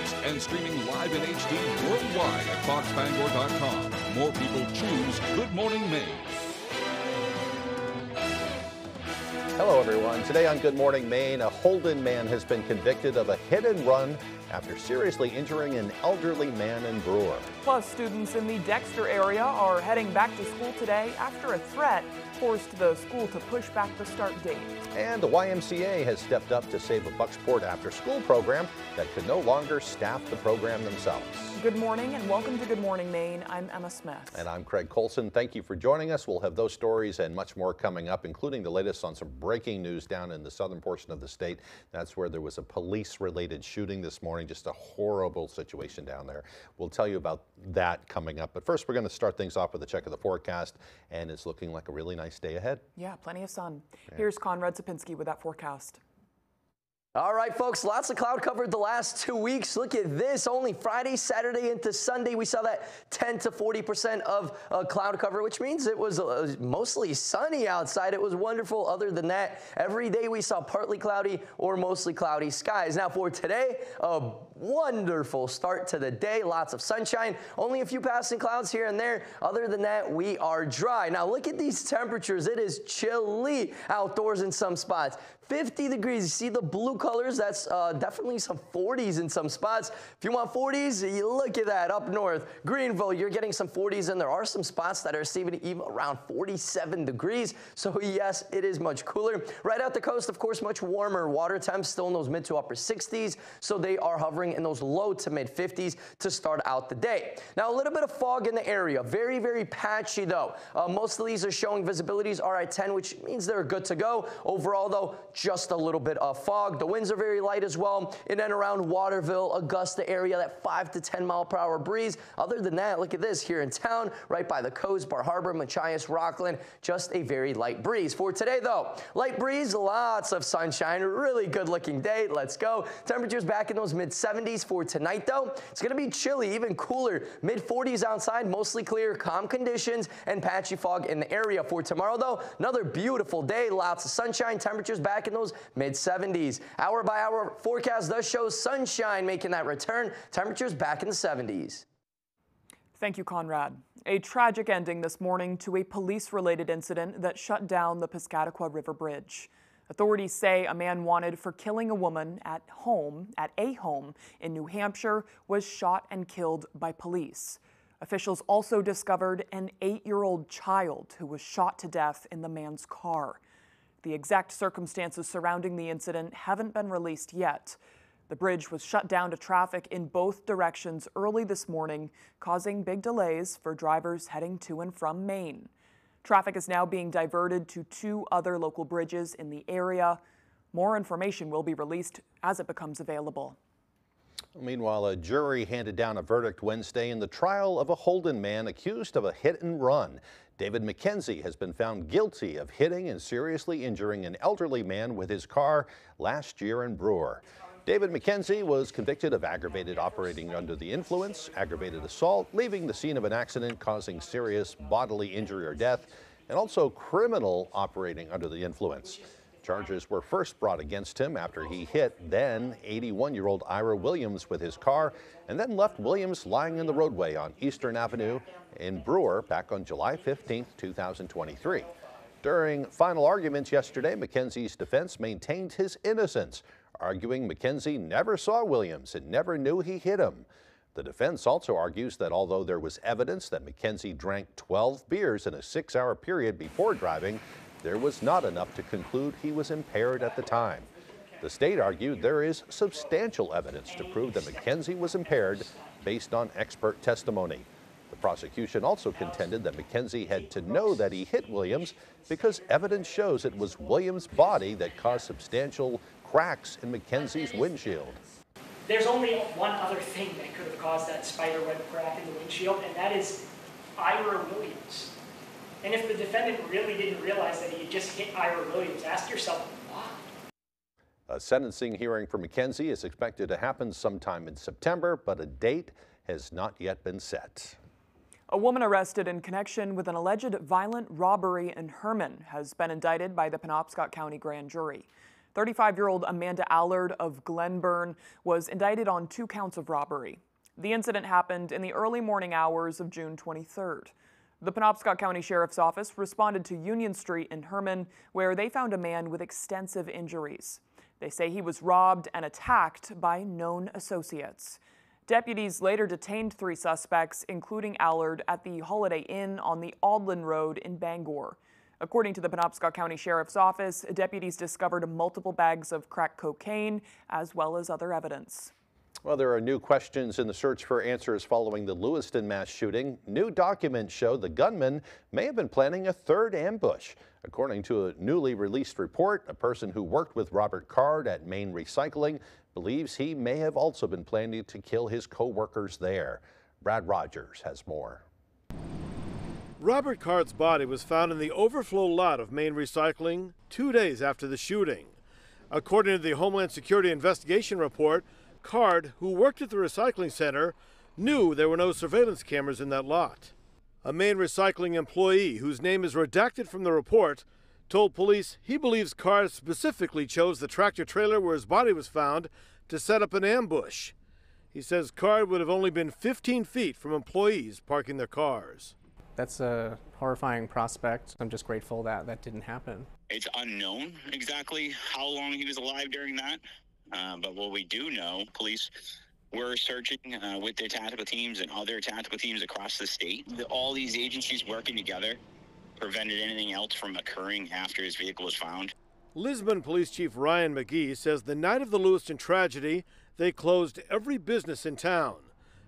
Coast and streaming live in HD worldwide at foxbangor.com. More people choose Good Morning Maine. Hello, everyone. Today on Good Morning Maine, a Holden man has been convicted of a hit and run after seriously injuring an elderly man in Brewer. Plus, students in the Dexter area are heading back to school today after a threat forced the school to push back the start date. And the YMCA has stepped up to save a Bucksport after-school program that could no longer staff the program themselves. Good morning and welcome to Good Morning Maine. I'm Emma Smith. And I'm Craig Colson. Thank you for joining us. We'll have those stories and much more coming up, including the latest on some breaking news down in the southern portion of the state. That's where there was a police-related shooting this morning. Just a horrible situation down there. We'll tell you about that coming up. But first, we're going to start things off with a check of the forecast, and it's looking like a really nice day ahead. Yeah, plenty of sun. Yeah. Here's Conrad Sapinski with that forecast. All right, folks, lots of cloud cover the last 2 weeks. Look at this. Only Friday, Saturday into Sunday, we saw that 10 to 40% of cloud cover, which means it was mostly sunny outside. It was wonderful. Other than that, every day we saw partly cloudy or mostly cloudy skies. Now for today, a wonderful start to the day. Lots of sunshine. Only a few passing clouds here and there. Other than that, we are dry. Now look at these temperatures. It is chilly outdoors in some spots. 50 degrees. You see the blue colors? That's definitely some 40s in some spots. If you want 40s, you look at that up north. Greenville, you're getting some 40s, and there are some spots that are receiving even around 47 degrees. So yes, it is much cooler. Right out the coast, of course, much warmer. Water temps still in those mid to upper 60s. So they are hovering in those low to mid 50s to start out the day. Now a little bit of fog in the area. Very, very patchy though. Most of these are showing visibilities are at 10, which means they're good to go. Overall though, just a little bit of fog. The winds are very light as well in and around Waterville, Augusta area, that 5 to 10 mile per hour breeze. Other than that, look at this here in town, right by the coast, Bar Harbor, Machias, Rockland, just a very light breeze. For today though, light breeze, lots of sunshine, really good looking day. Let's go. Temperatures back in those mid 70s for tonight though. It's going to be chilly, even cooler, mid 40s outside, mostly clear, calm conditions and patchy fog in the area. For tomorrow though, another beautiful day, lots of sunshine, temperatures back in those mid 70s. Hour by hour forecast does show sunshine making that return. Temperatures back in the 70s. Thank you, Conrad. A tragic ending this morning to a police-related incident that shut down the Piscataqua River Bridge. Authorities say a man wanted for killing a woman at a home in New Hampshire was shot and killed by police. Officials also discovered an 8-year-old child who was shot to death in the man's car. The exact circumstances surrounding the incident haven't been released yet. The bridge was shut down to traffic in both directions early this morning, causing big delays for drivers heading to and from Maine. Traffic is now being diverted to 2 other local bridges in the area. More information will be released as it becomes available. Meanwhile, a jury handed down a verdict Wednesday in the trial of a Holden man accused of a hit and run. David McKenzie has been found guilty of hitting and seriously injuring an elderly man with his car last year in Brewer. David McKenzie was convicted of aggravated operating under the influence, aggravated assault, leaving the scene of an accident causing serious bodily injury or death, and also criminal operating under the influence. Charges were first brought against him after he hit then 81-year-old Ira Williams with his car and then left Williams lying in the roadway on Eastern Avenue in Brewer back on July 15, 2023. During final arguments yesterday, McKenzie's defense maintained his innocence, arguing McKenzie never saw Williams and never knew he hit him. The defense also argues that although there was evidence that McKenzie drank 12 beers in a 6-hour period before driving, there was not enough to conclude he was impaired at the time. The state argued there is substantial evidence to prove that McKenzie was impaired based on expert testimony. The prosecution also contended that McKenzie had to know that he hit Williams because evidence shows it was Williams' body that caused substantial cracks in McKenzie's windshield. There's only one other thing that could have caused that spiderweb crack in the windshield, and that is Ira Williams. And if the defendant really didn't realize that he had just hit Ira Williams, ask yourself why. A sentencing hearing for McKenzie is expected to happen sometime in September, but a date has not yet been set. A woman arrested in connection with an alleged violent robbery in Herman has been indicted by the Penobscot County Grand Jury. 35-year-old Amanda Allard of Glenburn was indicted on 2 counts of robbery. The incident happened in the early morning hours of June 23rd. The Penobscot County Sheriff's Office responded to Union Street in Herman, where they found a man with extensive injuries. They say he was robbed and attacked by known associates. Deputies later detained 3 suspects, including Allard, at the Holiday Inn on the Aldlin Road in Bangor. According to the Penobscot County Sheriff's Office, deputies discovered multiple bags of crack cocaine as well as other evidence. Well, there are new questions in the search for answers following the Lewiston mass shooting. New documents show the gunman may have been planning a 3rd ambush. According to a newly released report, a person who worked with Robert Card at Main Recycling believes he may have also been planning to kill his co-workers there. Brad Rogers has more. Robert Card's body was found in the overflow lot of Main Recycling 2 days after the shooting. According to the Homeland Security investigation report, Card, who worked at the recycling center, knew there were no surveillance cameras in that lot. A Main Recycling employee, whose name is redacted from the report, told police he believes Card specifically chose the tractor trailer where his body was found to set up an ambush. He says Card would have only been 15 feet from employees parking their cars. That's a horrifying prospect. I'm just grateful that that didn't happen. It's unknown exactly how long he was alive during that. But what we do know, police were searching with their tactical teams and other tactical teams across the state. All these agencies working together prevented anything else from occurring after his vehicle was found. Lisbon Police Chief Ryan McGee says the night of the Lewiston tragedy, they closed every business in town.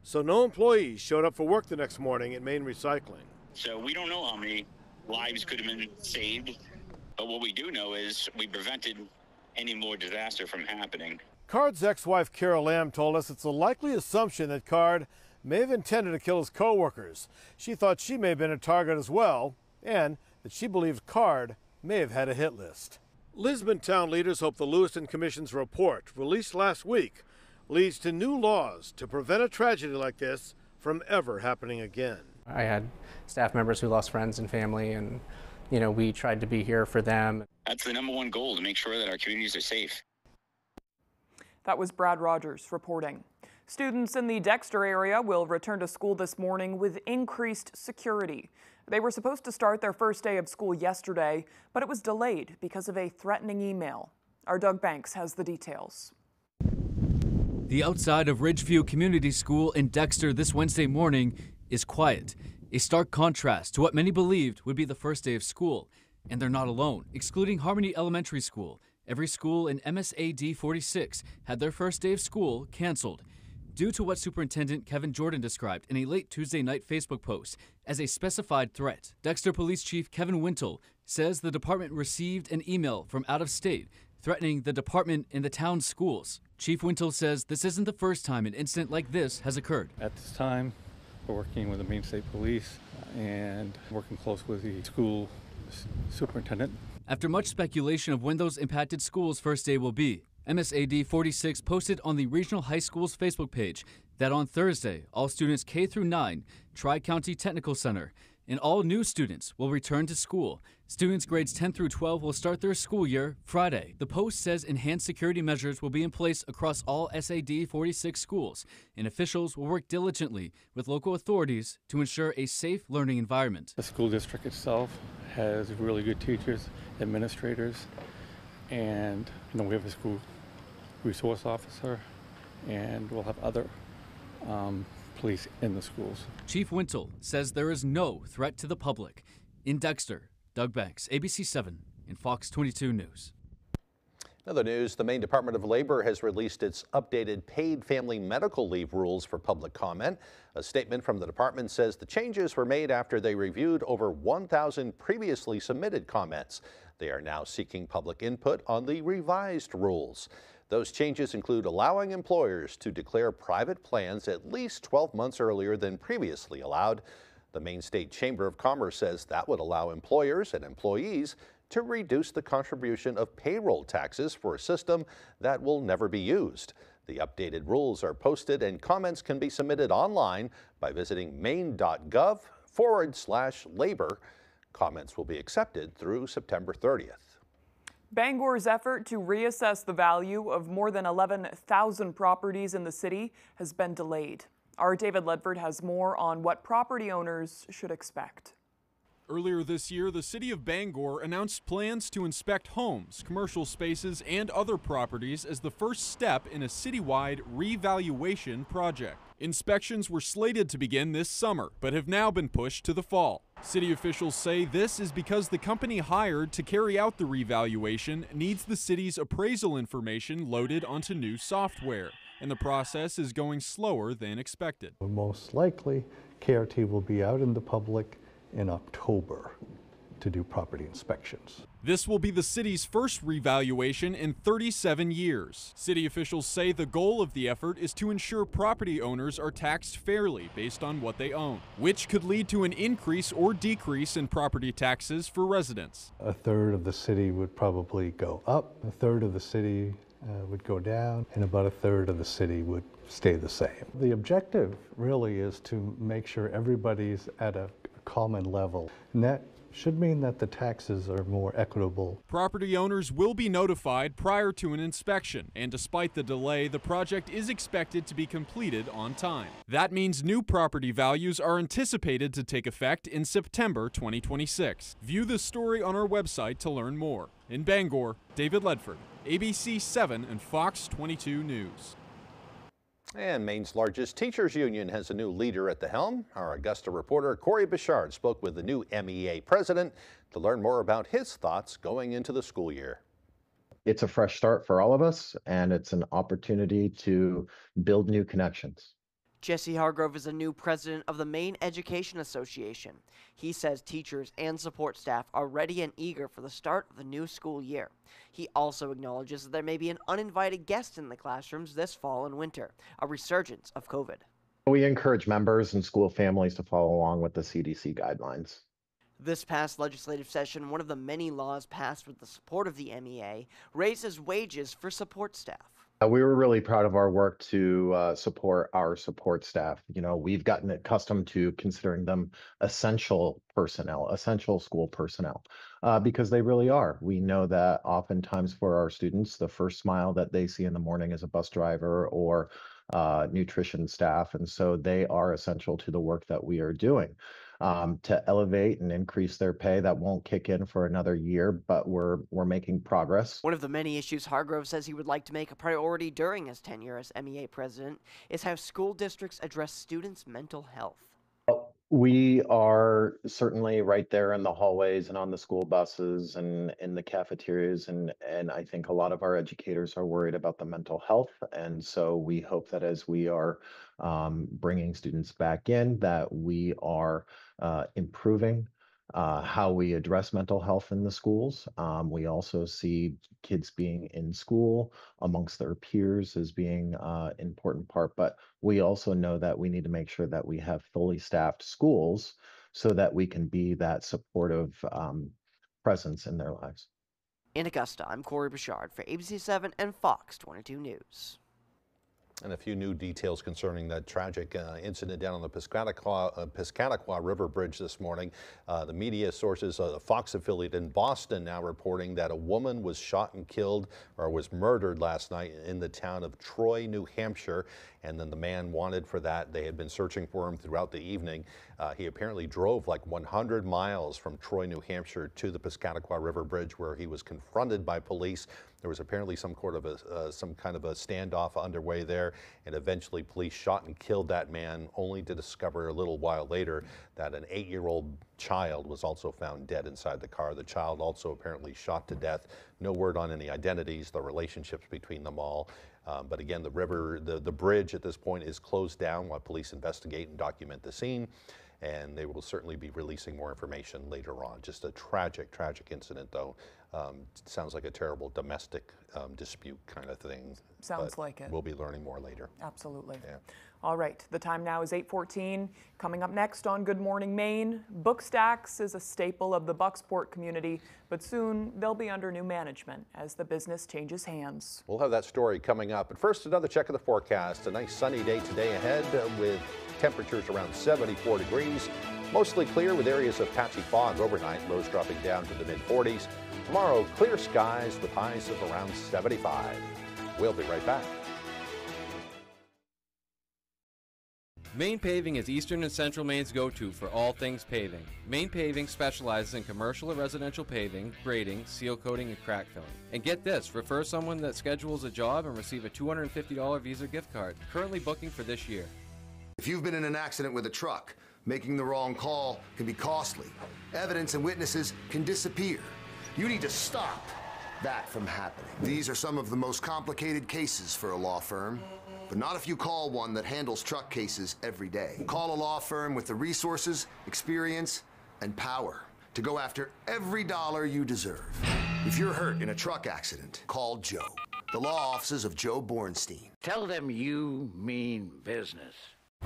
So no employees showed up for work the next morning at Main Recycling. So we don't know how many lives could have been saved. But what we do know is we prevented any more disaster from happening. Card's ex-wife Carol Lamb told us it's a likely assumption that Card may have intended to kill his co-workers. She thought she may have been a target as well, and that she believed Card may have had a hit list. Lisbon town leaders hope the Lewiston Commission's report, released last week, leads to new laws to prevent a tragedy like this from ever happening again. I had staff members who lost friends and family, and we tried to be here for them. That's the #1 goal, to make sure that our communities are safe. That was Brad Rogers reporting. Students in the Dexter area will return to school this morning with increased security. They were supposed to start their first day of school yesterday, but it was delayed because of a threatening email. Our Doug Banks has the details. The outside of Ridgeview Community School in Dexter this Wednesday morning is quiet, a stark contrast to what many believed would be the first day of school. And they're not alone. Excluding Harmony Elementary School, every school in MSAD 46 had their first day of school canceled due to what Superintendent Kevin Jordan described in a late Tuesday night Facebook post as a specified threat. Dexter Police Chief Kevin Wintle says the department received an email from out of state threatening the department and the town's schools. Chief Wintle says this isn't the first time an incident like this has occurred. At this time, we're working with the Maine State Police and working close with the school superintendent. After much speculation of when those impacted schools' first day will be, MSAD 46 posted on the Regional High School's Facebook page that on Thursday, all students K through 9, Tri-County Technical Center, and all new students will return to school. Students grades 10 through 12 will start their school year Friday. The post says enhanced security measures will be in place across all SAD 46 schools, and officials will work diligently with local authorities to ensure a safe learning environment. The school district itself has really good teachers, administrators, and we have a school resource officer, and we'll have other police in the schools. Chief Wintle says there is no threat to the public. In Dexter, Doug Banks, ABC 7 and Fox 22 News. In other news, the Maine Department of Labor has released its updated paid family medical leave rules for public comment. A statement from the department says the changes were made after they reviewed over 1,000 previously submitted comments. They are now seeking public input on the revised rules. Those changes include allowing employers to declare private plans at least 12 months earlier than previously allowed. The Maine State Chamber of Commerce says that would allow employers and employees to reduce the contribution of payroll taxes for a system that will never be used. The updated rules are posted and comments can be submitted online by visiting maine.gov/labor. Comments will be accepted through September 30th. Bangor's effort to reassess the value of more than 11,000 properties in the city has been delayed. Our David Ledford has more on what property owners should expect. Earlier this year, the city of Bangor announced plans to inspect homes, commercial spaces, and other properties as the first step in a citywide revaluation project. Inspections were slated to begin this summer, but have now been pushed to the fall. City officials say this is because the company hired to carry out the revaluation needs the city's appraisal information loaded onto new software, and the process is going slower than expected. Most likely, KRT will be out in the public in October to do property inspections. This will be the city's first revaluation in 37 years. City officials say the goal of the effort is to ensure property owners are taxed fairly based on what they own, which could lead to an increase or decrease in property taxes for residents. A third of the city would probably go up, a third of the city would go down, and about a third of the city would stay the same. The objective really is to make sure everybody's at a common level, and that should mean that the taxes are more equitable. Property owners will be notified prior to an inspection, and despite the delay, the project is expected to be completed on time. That means new property values are anticipated to take effect in September 2026. View this story on our website to learn more. In Bangor, David Ledford, ABC 7 and Fox 22 News. And Maine's largest teachers union has a new leader at the helm. Our Augusta reporter Corey Bichard spoke with the new MEA president to learn more about his thoughts going into the school year. It's a fresh start for all of us, and it's an opportunity to build new connections. Jesse Hargrove is a new president of the Maine Education Association. He says teachers and support staff are ready and eager for the start of the new school year. He also acknowledges that there may be an uninvited guest in the classrooms this fall and winter, a resurgence of COVID. We encourage members and school families to follow along with the CDC guidelines. This past legislative session, one of the many laws passed with the support of the MEA raises wages for support staff. We were really proud of our work to support our support staff. You know, we've gotten accustomed to considering them essential personnel, essential school personnel, because they really are. We know that oftentimes for our students, the first smile that they see in the morning is a bus driver or nutrition staff, and so they are essential to the work that we are doing. To elevate and increase their pay, that won't kick in for another year, but we're making progress. One of the many issues Hargrove says he would like to make a priority during his tenure as MEA president is how school districts address students' mental health. We are certainly right there in the hallways and on the school buses and in the cafeterias, and I think a lot of our educators are worried about the mental health, and so we hope that as we are bringing students back in, that we are improving how we address mental health in the schools. We also see kids being in school amongst their peers as being an important part, but we also know that we need to make sure that we have fully staffed schools so that we can be that supportive presence in their lives. In Augusta, I'm Corey Bichard for ABC 7 and Fox 22 News. And a few new details concerning that tragic incident down on the Piscataqua River Bridge this morning. The media sources, a Fox affiliate in Boston, now reporting that a woman was shot and killed, or was murdered last night in the town of Troy, New Hampshire. And then the man wanted for that. They had been searching for him throughout the evening. He apparently drove like 100 miles from Troy, New Hampshire to the Piscataqua River Bridge, where he was confronted by police. There was apparently some kind of a standoff underway there, and eventually police shot and killed that man, only to discover a little while later that an 8-year-old child was also found dead inside the car. The child also apparently shot to death. No word on any identities, the relationships between them all. But again, the bridge at this point is closed down while police investigate and document the scene. And they will certainly be releasing more information later on. Just a tragic, tragic incident, though. Sounds like a terrible domestic dispute kind of thing. Sounds like it. We'll be learning more later. Absolutely. Yeah. All right, the time now is 8:14. Coming up next on Good Morning Maine, Book Stacks is a staple of the Bucksport community, but soon they'll be under new management as the business changes hands. We'll have that story coming up. But first, another check of the forecast. A nice sunny day today ahead with temperatures around 74 degrees. Mostly clear with areas of patchy fog overnight, lows dropping down to the mid-40s. Tomorrow, clear skies with highs of around 75. We'll be right back. Maine Paving is Eastern and Central Maine's go-to for all things paving. Maine Paving specializes in commercial or residential paving, grading, seal coating, and crack filling. And get this, refer someone that schedules a job and receive a $250 Visa gift card. Currently booking for this year. If you've been in an accident with a truck, making the wrong call can be costly. Evidence and witnesses can disappear. You need to stop that from happening. These are some of the most complicated cases for a law firm. But not if you call one that handles truck cases every day. Call a law firm with the resources, experience, and power to go after every dollar you deserve. If you're hurt in a truck accident, call Joe. The law offices of Joe Bornstein. Tell them you mean business.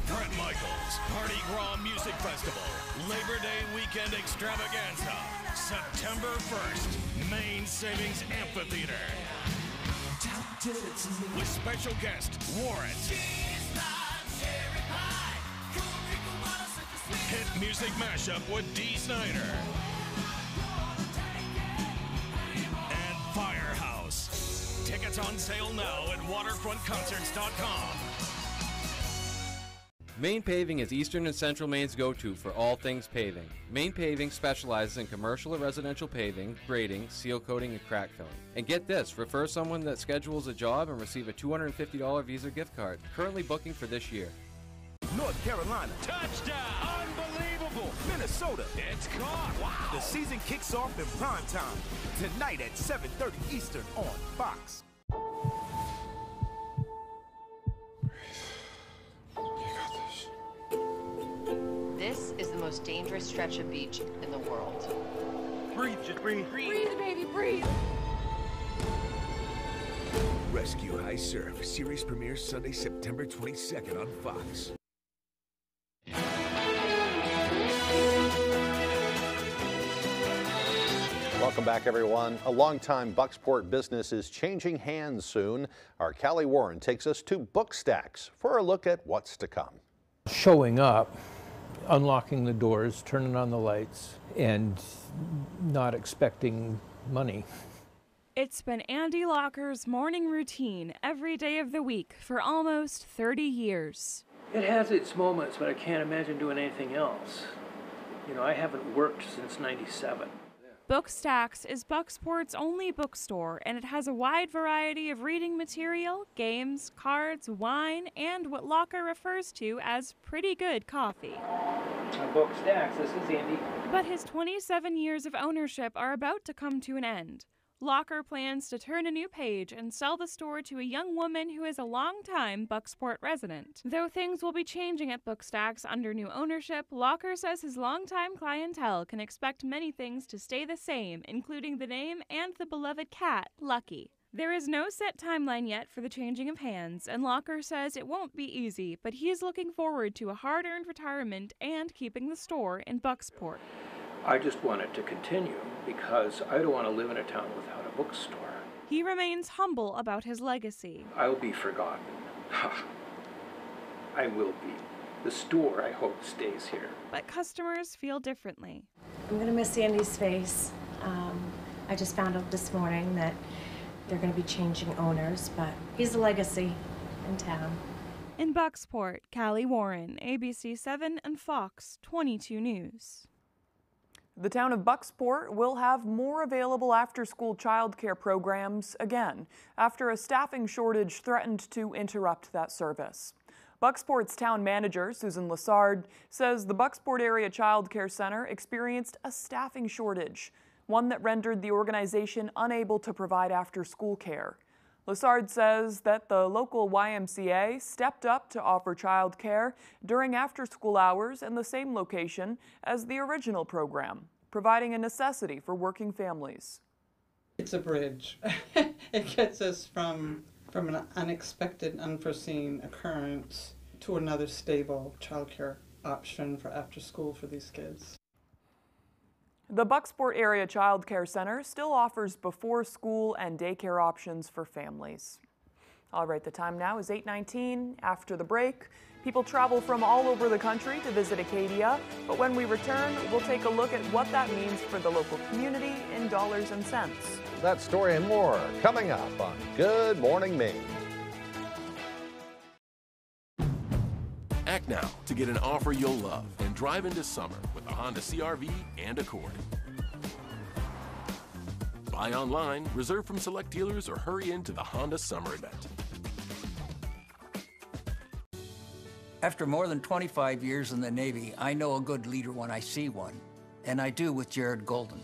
Bret Michaels Mardi Gras Music Festival, Labor Day Weekend Extravaganza, September 1st, Maine Savings Amphitheater. With special guest Warren. Hit music mashup with Dee Snider. And Firehouse. Tickets on sale now at waterfrontconcerts.com. Maine Paving is Eastern and Central Maine's go-to for all things paving. Maine Paving specializes in commercial or residential paving, grading, seal coating, and crack filling. And get this, refer someone that schedules a job and receive a $250 Visa gift card. Currently booking for this year. North Carolina. Touchdown! Unbelievable! Minnesota. It's caught! Wow! The season kicks off in prime time. Tonight at 7:30 Eastern on Fox. This is the most dangerous stretch of beach in the world. Breathe, just breathe. Breathe, baby, breathe. Rescue High Surf series premieres Sunday, September 22nd on Fox. Welcome back, everyone. A longtime Bucksport business is changing hands soon. Our Callie Warren takes us to Bookstacks for a look at what's to come. Showing up, unlocking the doors, turning on the lights, and not expecting money. It's been Andy Locker's morning routine every day of the week for almost 30 years. It has its moments, but I can't imagine doing anything else. You know, I haven't worked since '97. Bookstacks is Bucksport's only bookstore, and it has a wide variety of reading material, games, cards, wine, and what Locker refers to as pretty good coffee. Bookstacks, this is Andy. But his 27 years of ownership are about to come to an end. Locker plans to turn a new page and sell the store to a young woman who is a longtime Bucksport resident. Though things will be changing at Bookstacks under new ownership, Locker says his longtime clientele can expect many things to stay the same, including the name and the beloved cat, Lucky. There is no set timeline yet for the changing of hands, and Locker says it won't be easy, but he is looking forward to a hard-earned retirement and keeping the store in Bucksport. I just want it to continue because I don't want to live in a town without a bookstore. He remains humble about his legacy. I'll be forgotten. I will be. The store, I hope, stays here. But customers feel differently. I'm going to miss Andy's face. I just found out this morning that they're going to be changing owners, but he's a legacy in town. In Bucksport, Callie Warren, ABC 7 and Fox 22 News. The town of Bucksport will have more available after-school childcare programs again after a staffing shortage threatened to interrupt that service. Bucksport's town manager, Susan Lassard, says the Bucksport Area Child Care Center experienced a staffing shortage, one that rendered the organization unable to provide after-school care. Lassard says that the local YMCA stepped up to offer child care during after-school hours in the same location as the original program, providing a necessity for working families. It's a bridge. It gets us from an unexpected, unforeseen occurrence to another stable child care option for after school for these kids. The Bucksport Area Child Care Center still offers before-school and daycare options for families. All right, the time now is 8:19. After the break, people travel from all over the country to visit Acadia, but when we return, we'll take a look at what that means for the local community in dollars and cents. That story and more coming up on Good Morning Maine. Act now to get an offer you'll love and drive into summer with a Honda CR-V and Accord. Buy online, reserve from select dealers, or hurry into the Honda Summer Event. After more than 25 years in the Navy, I know a good leader when I see one, and I do with Jared Golden.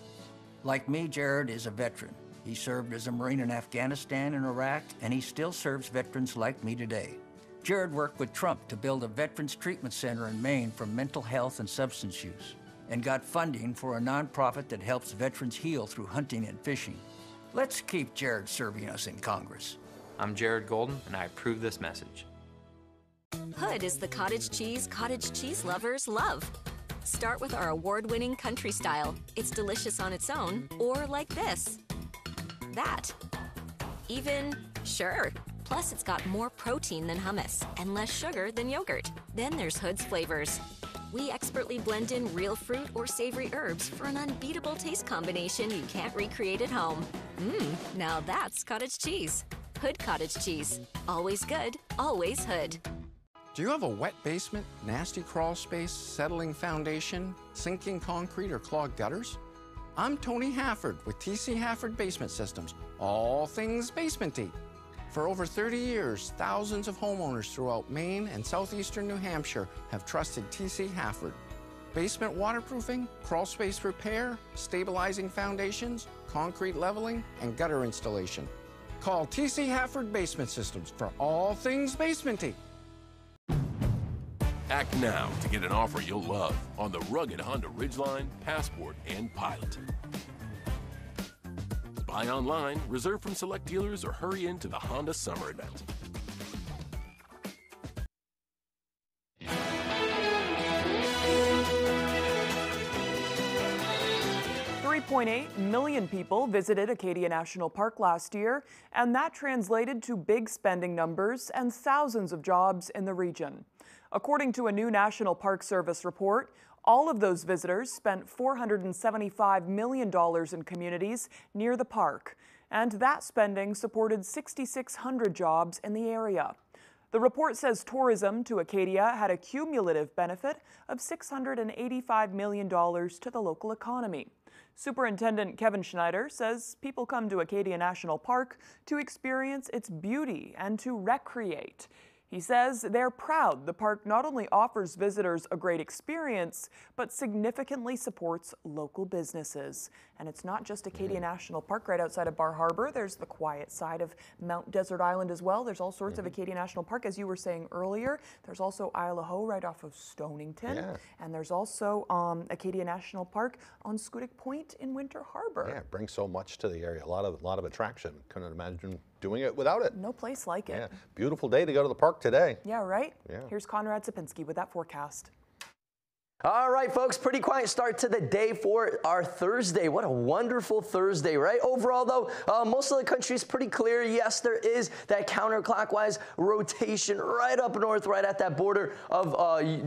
Like me, Jared is a veteran. He served as a Marine in Afghanistan and Iraq, and he still serves veterans like me today. Jared worked with Trump to build a veterans treatment center in Maine for mental health and substance use, and got funding for a nonprofit that helps veterans heal through hunting and fishing. Let's keep Jared serving us in Congress. I'm Jared Golden, and I approve this message. Hood is the cottage cheese lovers love. Start with our award-winning country style. It's delicious on its own, or like this. That. Even, sure. Plus, it's got more protein than hummus and less sugar than yogurt. Then there's Hood's flavors. We expertly blend in real fruit or savory herbs for an unbeatable taste combination you can't recreate at home. Now that's cottage cheese. Hood cottage cheese. Always good, always Hood. Do you have a wet basement, nasty crawl space, settling foundation, sinking concrete, or clogged gutters? I'm Tony Hafford with TC Hafford Basement Systems, all things basement-y. For over 30 years, thousands of homeowners throughout Maine and southeastern New Hampshire have trusted TC Hafford. Basement waterproofing, crawl space repair, stabilizing foundations, concrete leveling, and gutter installation. Call TC Hafford Basement Systems for all things basement-y. Act now to get an offer you'll love on the rugged Honda Ridgeline, Passport, and Pilot. Buy online, reserve from select dealers, or hurry into the Honda Summer Event. $3.8 million people visited Acadia National Park last year, and that translated to big spending numbers and thousands of jobs in the region. According to a new National Park Service report, all of those visitors spent $475 million in communities near the park, and that spending supported 6,600 jobs in the area. The report says tourism to Acadia had a cumulative benefit of $685 million to the local economy. Superintendent Kevin Schneider says people come to Acadia National Park to experience its beauty and to recreate. He says they're proud the park not only offers visitors a great experience, but significantly supports local businesses. And it's not just Acadia National Park right outside of Bar Harbor. There's the quiet side of Mount Desert Island as well. There's all sorts of Acadia National Park, as you were saying earlier. There's also Isle of Ho right off of Stonington. Yeah. And there's also Acadia National Park on Schoodic Point in Winter Harbor. Yeah, it brings so much to the area. A lot of attraction. Couldn't imagine doing it without it. No place like it. Yeah, beautiful day to go to the park today. Yeah, right? Yeah. Here's Conrad Sapinski with that forecast. All right, folks, pretty quiet start to the day for our Thursday. What a wonderful Thursday, right? Overall, though, most of the country is pretty clear. Yes, there is that counterclockwise rotation right up north, right at that border of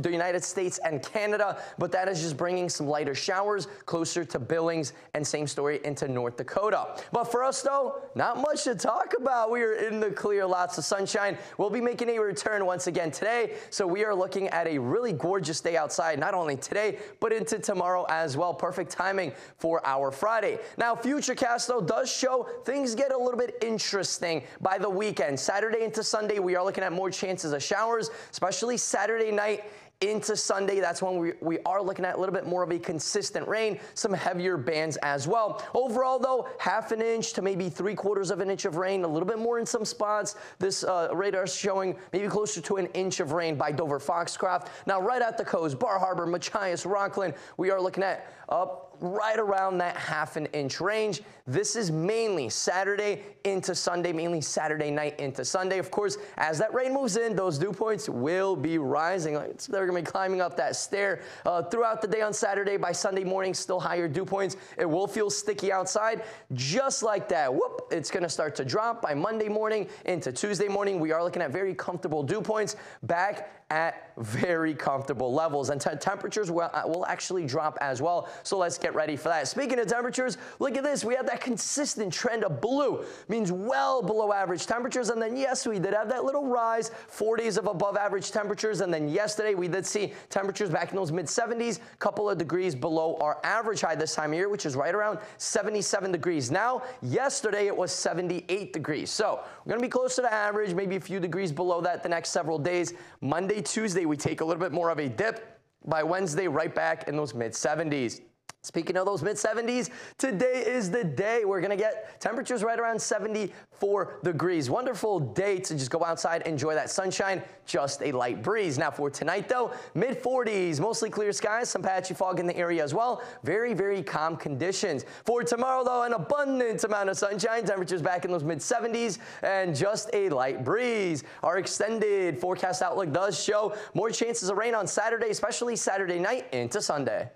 the United States and Canada, but that is just bringing some lighter showers closer to Billings, and same story into North Dakota. But for us, though, not much to talk about. We are in the clear, lots of sunshine. We'll be making a return once again today, so we are looking at a really gorgeous day outside, not only today, but into tomorrow as well. Perfect timing for our Friday. Now, Futurecast, though, does show things get a little bit interesting by the weekend. Saturday into Sunday, we are looking at more chances of showers, especially Saturday night into Sunday. That's when we are looking at a little bit more of a consistent rain, some heavier bands as well. Overall, though, 1/2 inch to maybe 3/4 of an inch of rain, a little bit more in some spots. This radar is showing maybe closer to 1 inch of rain by Dover Foxcroft. Now, right at the coast, Bar Harbor, Machias, Rockland, we are looking at up right around that ½ an inch range. This is mainly Saturday into Sunday, mainly Saturday night into Sunday. Of course, as that rain moves in, those dew points will be rising. They're going to be climbing up that stair throughout the day on Saturday. By Sunday morning, still higher dew points. It will feel sticky outside. Just like that, whoop, it's going to start to drop by Monday morning into Tuesday morning. We are looking at very comfortable dew points back at very comfortable levels, and temperatures will actually drop as well. So let's get ready for that. Speaking of temperatures, look at this. We have that consistent trend of blue, means well below average temperatures. And then yes, we did have that little rise, 4 days of above average temperatures. And then yesterday we did see temperatures back in those mid 70s, couple of degrees below our average high this time of year, which is right around 77 degrees. Now, yesterday it was 78 degrees. So we're going to be closer to average, maybe a few degrees below that the next several days. Monday, Tuesday, we take a little bit more of a dip. By Wednesday, right back in those mid 70s. Speaking of those mid 70s, today is the day we're going to get temperatures right around 74 degrees. Wonderful day to just go outside, enjoy that sunshine, just a light breeze. Now for tonight though, mid 40s, mostly clear skies, some patchy fog in the area as well. Very, very calm conditions. For tomorrow though, an abundant amount of sunshine, temperatures back in those mid 70s and just a light breeze. Our extended forecast outlook does show more chances of rain on Saturday, especially Saturday night into Sunday.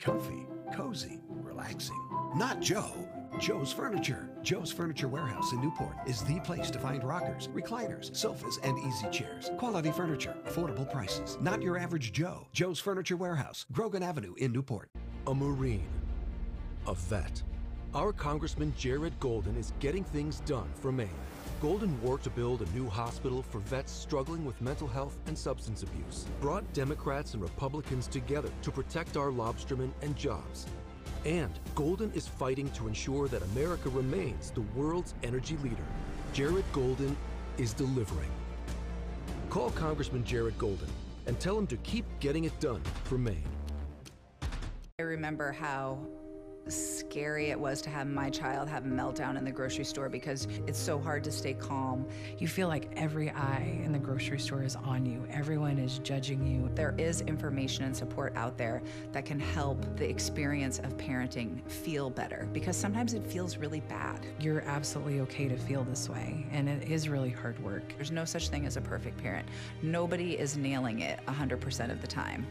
Comfy, cozy, relaxing. Not Joe. Joe's Furniture. Joe's Furniture Warehouse in Newport is the place to find rockers, recliners, sofas, and easy chairs. Quality furniture, affordable prices. Not your average Joe. Joe's Furniture Warehouse, Grogan Avenue in Newport. A Marine. A vet. Our Congressman Jared Golden is getting things done for Maine. Golden worked to build a new hospital for vets struggling with mental health and substance abuse, brought Democrats and Republicans together to protect our lobstermen and jobs. And Golden is fighting to ensure that America remains the world's energy leader. Jared Golden is delivering. Call Congressman Jared Golden and tell him to keep getting it done for Maine. I remember how scary it was to have my child have a meltdown in the grocery store because it's so hard to stay calm. You feel like every eye in the grocery store is on you. Everyone is judging you. There is information and support out there that can help the experience of parenting feel better because sometimes it feels really bad. You're absolutely okay to feel this way, and it is really hard work. There's no such thing as a perfect parent. Nobody is nailing it 100% of the time.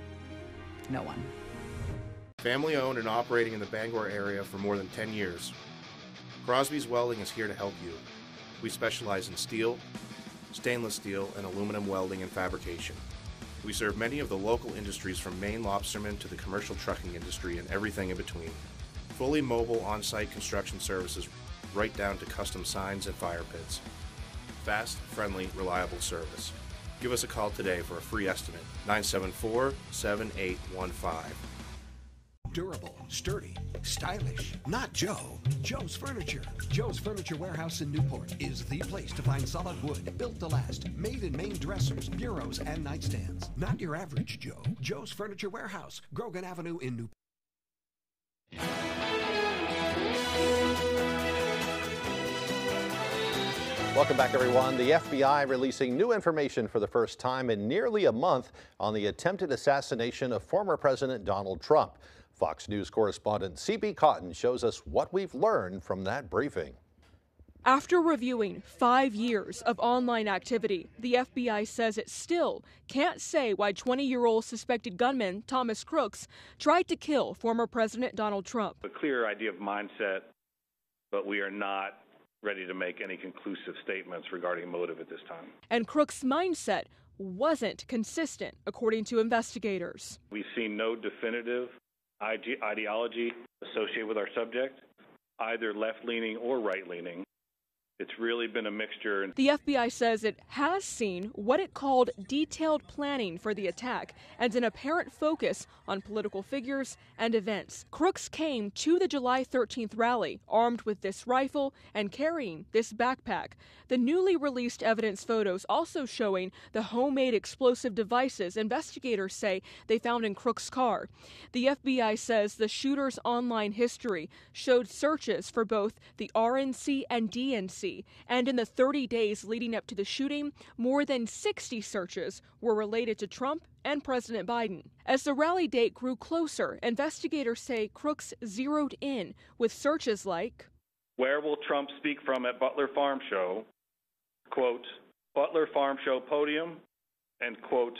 No one. Family owned and operating in the Bangor area for more than 10 years. Crosby's Welding is here to help you. We specialize in steel, stainless steel, and aluminum welding and fabrication. We serve many of the local industries from Maine lobstermen to the commercial trucking industry and everything in between. Fully mobile on-site construction services right down to custom signs and fire pits. Fast, friendly, reliable service. Give us a call today for a free estimate, 974-7815. Durable, sturdy, stylish. Not Joe. Joe's Furniture. Joe's Furniture Warehouse in Newport is the place to find solid wood, built to last, made in Maine dressers, bureaus, and nightstands. Not your average Joe. Joe's Furniture Warehouse, Grogan Avenue in Newport. Welcome back, everyone. The FBI releasing new information for the first time in nearly a month on the attempted assassination of former President Donald Trump. Fox News correspondent C.B. Cotton shows us what we've learned from that briefing. After reviewing 5 years of online activity, the FBI says it still can't say why 20-year-old suspected gunman Thomas Crooks tried to kill former President Donald Trump. A clear idea of mindset, but we are not ready to make any conclusive statements regarding motive at this time. And Crooks' mindset wasn't consistent, according to investigators. We've seen no definitive ideology associated with our subject, either left-leaning or right-leaning. It's really been a mixture. The FBI says it has seen what it called detailed planning for the attack and an apparent focus on political figures and events. Crooks came to the July 13th rally armed with this rifle and carrying this backpack. The newly released evidence photos also showing the homemade explosive devices investigators say they found in Crooks' car. The FBI says the shooter's online history showed searches for both the RNC and DNC D.C., and in the 30 days leading up to the shooting, more than 60 searches were related to Trump and President Biden. As the rally date grew closer, investigators say crooks zeroed in with searches like, where will Trump speak from at Butler Farm Show? Quote, Butler Farm Show podium, and quote,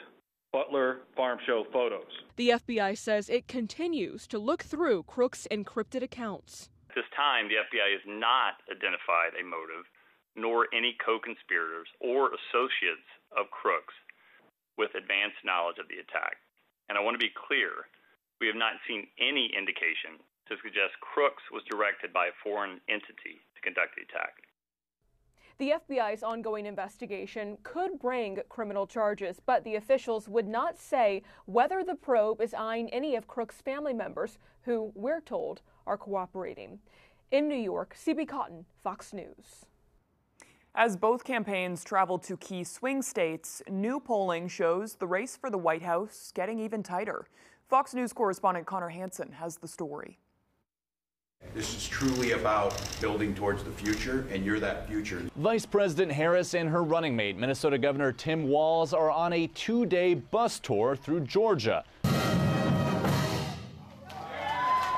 Butler Farm Show photos. The FBI says it continues to look through crooks' encrypted accounts. At this time, the FBI has not identified a motive, nor any co-conspirators or associates of crooks with advanced knowledge of the attack. And I want to be clear, we have not seen any indication to suggest crooks was directed by a foreign entity to conduct the attack. The FBI's ongoing investigation could bring criminal charges, but the officials would not say whether the probe is eyeing any of Crook's family members, who, we're told, are cooperating. In New York, CB Cotton, Fox News. As both campaigns travel to key swing states, new polling shows the race for the White House getting even tighter. Fox News correspondent Connor Hansen has the story. This is truly about building towards the future, and you're that future. Vice President Harris and her running mate, Minnesota Governor Tim Walz, are on a two-day bus tour through Georgia.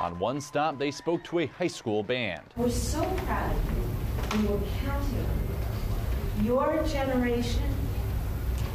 On one stop, they spoke to a high school band. We're so proud of you. We will counting your generation,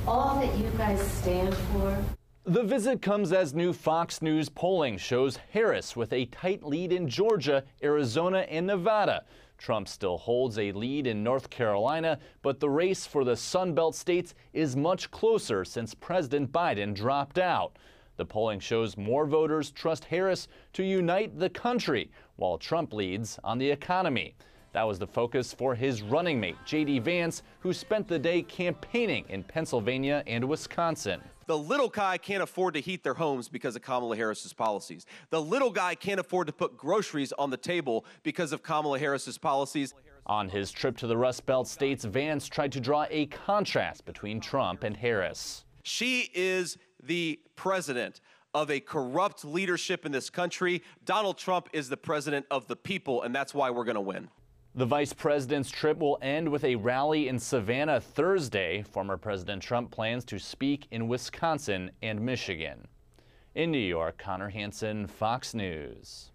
all that you guys stand for. The visit comes as new Fox News polling shows Harris with a tight lead in Georgia, Arizona, and Nevada. Trump still holds a lead in North Carolina, but the race for the Sun Belt states is much closer since President Biden dropped out. The polling shows more voters trust Harris to unite the country, while Trump leads on the economy. That was the focus for his running mate, J.D. Vance, who spent the day campaigning in Pennsylvania and Wisconsin. The little guy can't afford to heat their homes because of Kamala Harris's policies. The little guy can't afford to put groceries on the table because of Kamala Harris's policies. On his trip to the Rust Belt states, Vance tried to draw a contrast between Trump and Harris. She is the president of a corrupt leadership in this country. Donald Trump is the president of the people, and that's why we're going to win. The vice president's trip will end with a rally in Savannah Thursday. Former President Trump plans to speak in Wisconsin and Michigan. In New York, Connor Hansen, Fox News.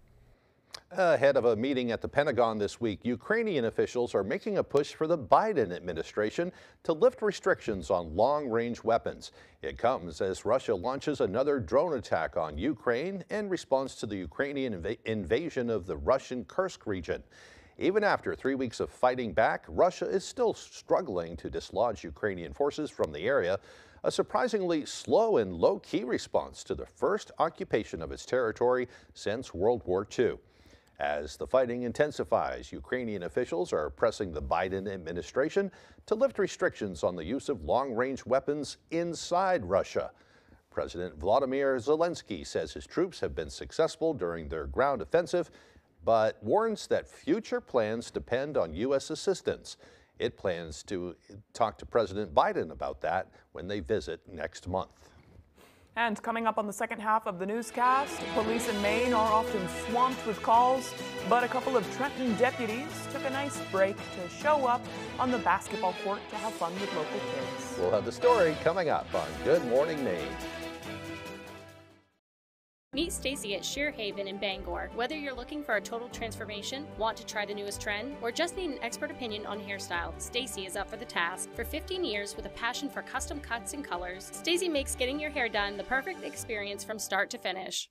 Ahead of a meeting at the Pentagon this week, Ukrainian officials are making a push for the Biden administration to lift restrictions on long-range weapons. It comes as Russia launches another drone attack on Ukraine in response to the Ukrainian invasion of the Russian Kursk region. Even after 3 weeks of fighting back, Russia is still struggling to dislodge Ukrainian forces from the area, a surprisingly slow and low-key response to the first occupation of its territory since World War II. As the fighting intensifies, Ukrainian officials are pressing the Biden administration to lift restrictions on the use of long-range weapons inside Russia. President Volodymyr Zelensky says his troops have been successful during their ground offensive, but warns that future plans depend on U.S. assistance. It plans to talk to President Biden about that when they visit next month. And coming up on the second half of the newscast, police in Maine are often swamped with calls, but a couple of Trenton deputies took a nice break to show up on the basketball court to have fun with local kids. We'll have the story coming up on Good Morning Maine. Meet Stacy at Sheer Haven in Bangor. Whether you're looking for a total transformation, want to try the newest trend, or just need an expert opinion on hairstyle, Stacy is up for the task. For 15 years with a passion for custom cuts and colors, Stacy makes getting your hair done the perfect experience from start to finish.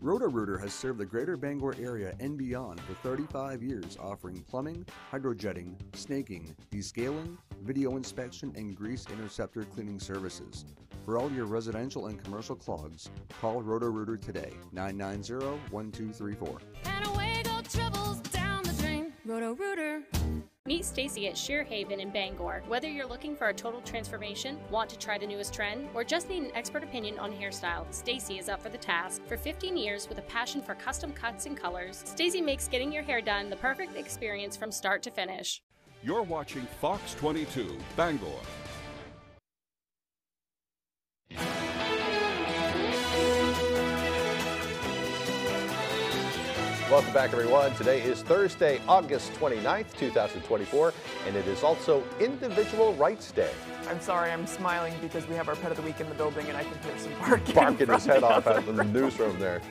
Roto-Rooter has served the greater Bangor area and beyond for 35 years, offering plumbing, hydrojetting, snaking, descaling, video inspection, and grease interceptor cleaning services. For all your residential and commercial clogs, call Roto-Rooter today, 990-1234. And away go troubles down the drain. Roto-Rooter. Meet Stacy at Sheer Haven in Bangor. Whether you're looking for a total transformation, want to try the newest trend, or just need an expert opinion on hairstyle, Stacy is up for the task. For 15 years with a passion for custom cuts and colors, Stacy makes getting your hair done the perfect experience from start to finish. You're watching Fox 22, Bangor. Welcome back, everyone. Today is Thursday, August 29th, 2024, and it is also Individual Rights Day. I'm sorry, I'm smiling because we have our pet of the week in the building and I can hear some barking. Barking his head off out in the newsroom there.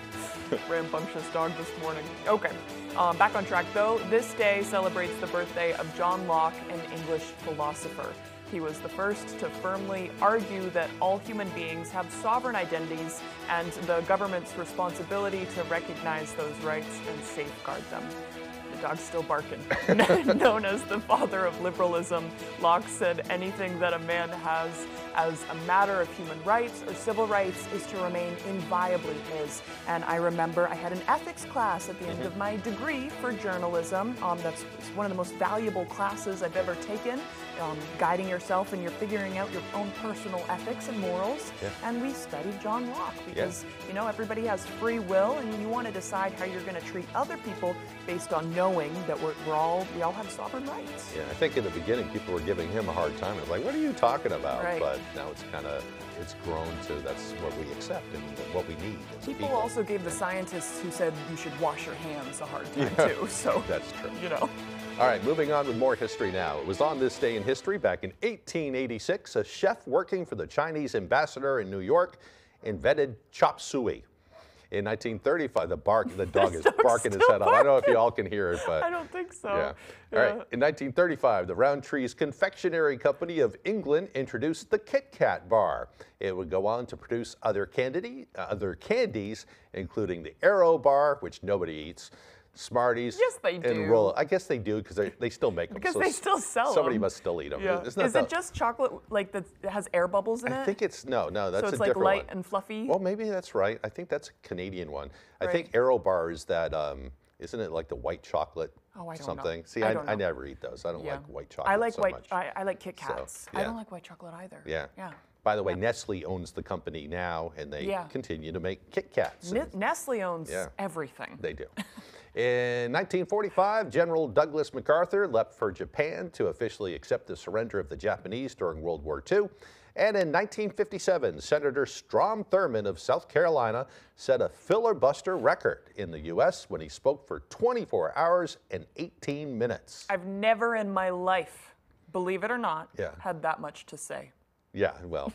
Rambunctious dog this morning. Okay, back on track though. This day celebrates the birthday of John Locke, an English philosopher. He was the first to firmly argue that all human beings have sovereign identities and the government's responsibility to recognize those rights and safeguard them. The dog's still barking. Known as the father of liberalism, Locke said anything that a man has as a matter of human rights or civil rights is to remain inviolably his. And I remember I had an ethics class at the end of my degree for journalism. That's one of the most valuable classes I've ever taken, guiding yourself and you're figuring out your own personal ethics and morals. And we studied John Locke because, you know, everybody has free will and you want to decide how you're going to treat other people based on knowing that we all have sovereign rights. Yeah, I think in the beginning people were giving him a hard time. It's like, what are you talking about? Right. But now it's grown to that's what we accept and what we need as people also gave the scientists who said you should wash your hands a hard time too. So that's true. You know. All right, moving on with more history now. It was on this day in history back in 1886, a chef working for the Chinese ambassador in New York invented chop suey. In 1935, the dog is barking his head off. I don't know if you all can hear it, but I don't think so. Yeah. All right. In 1935, the Rowntree's Confectionery Company of England introduced the Kit Kat bar. It would go on to produce other candies, including the Aero bar, which nobody eats, Smarties, yes, they do. and Roll. I guess they do because they still make them. Because they still sell them. Somebody must still eat them. Yeah. Is it just chocolate like that has air bubbles in it? I think it's no, that's so it's a like different light one. and fluffy. Well, maybe that's right. I think that's a Canadian one. I Right. think Aero bar is that. Isn't it like the white chocolate? Oh, I don't something. know. See, I never eat those. I don't like white chocolate. I like so white. much. I like Kit Kats. So, I yeah. don't like white chocolate either. Yeah. Yeah. By the way, Nestle owns the company now, and they continue to make Kit Kats. Nestle owns everything. They do. In 1945, General Douglas MacArthur left for Japan to officially accept the surrender of the Japanese during World War II. And in 1957, Senator Strom Thurmond of South Carolina set a filibuster record in the U.S. when he spoke for 24 hours and 18 minutes. I've never in my life, believe it or not, had that much to say. Yeah, well,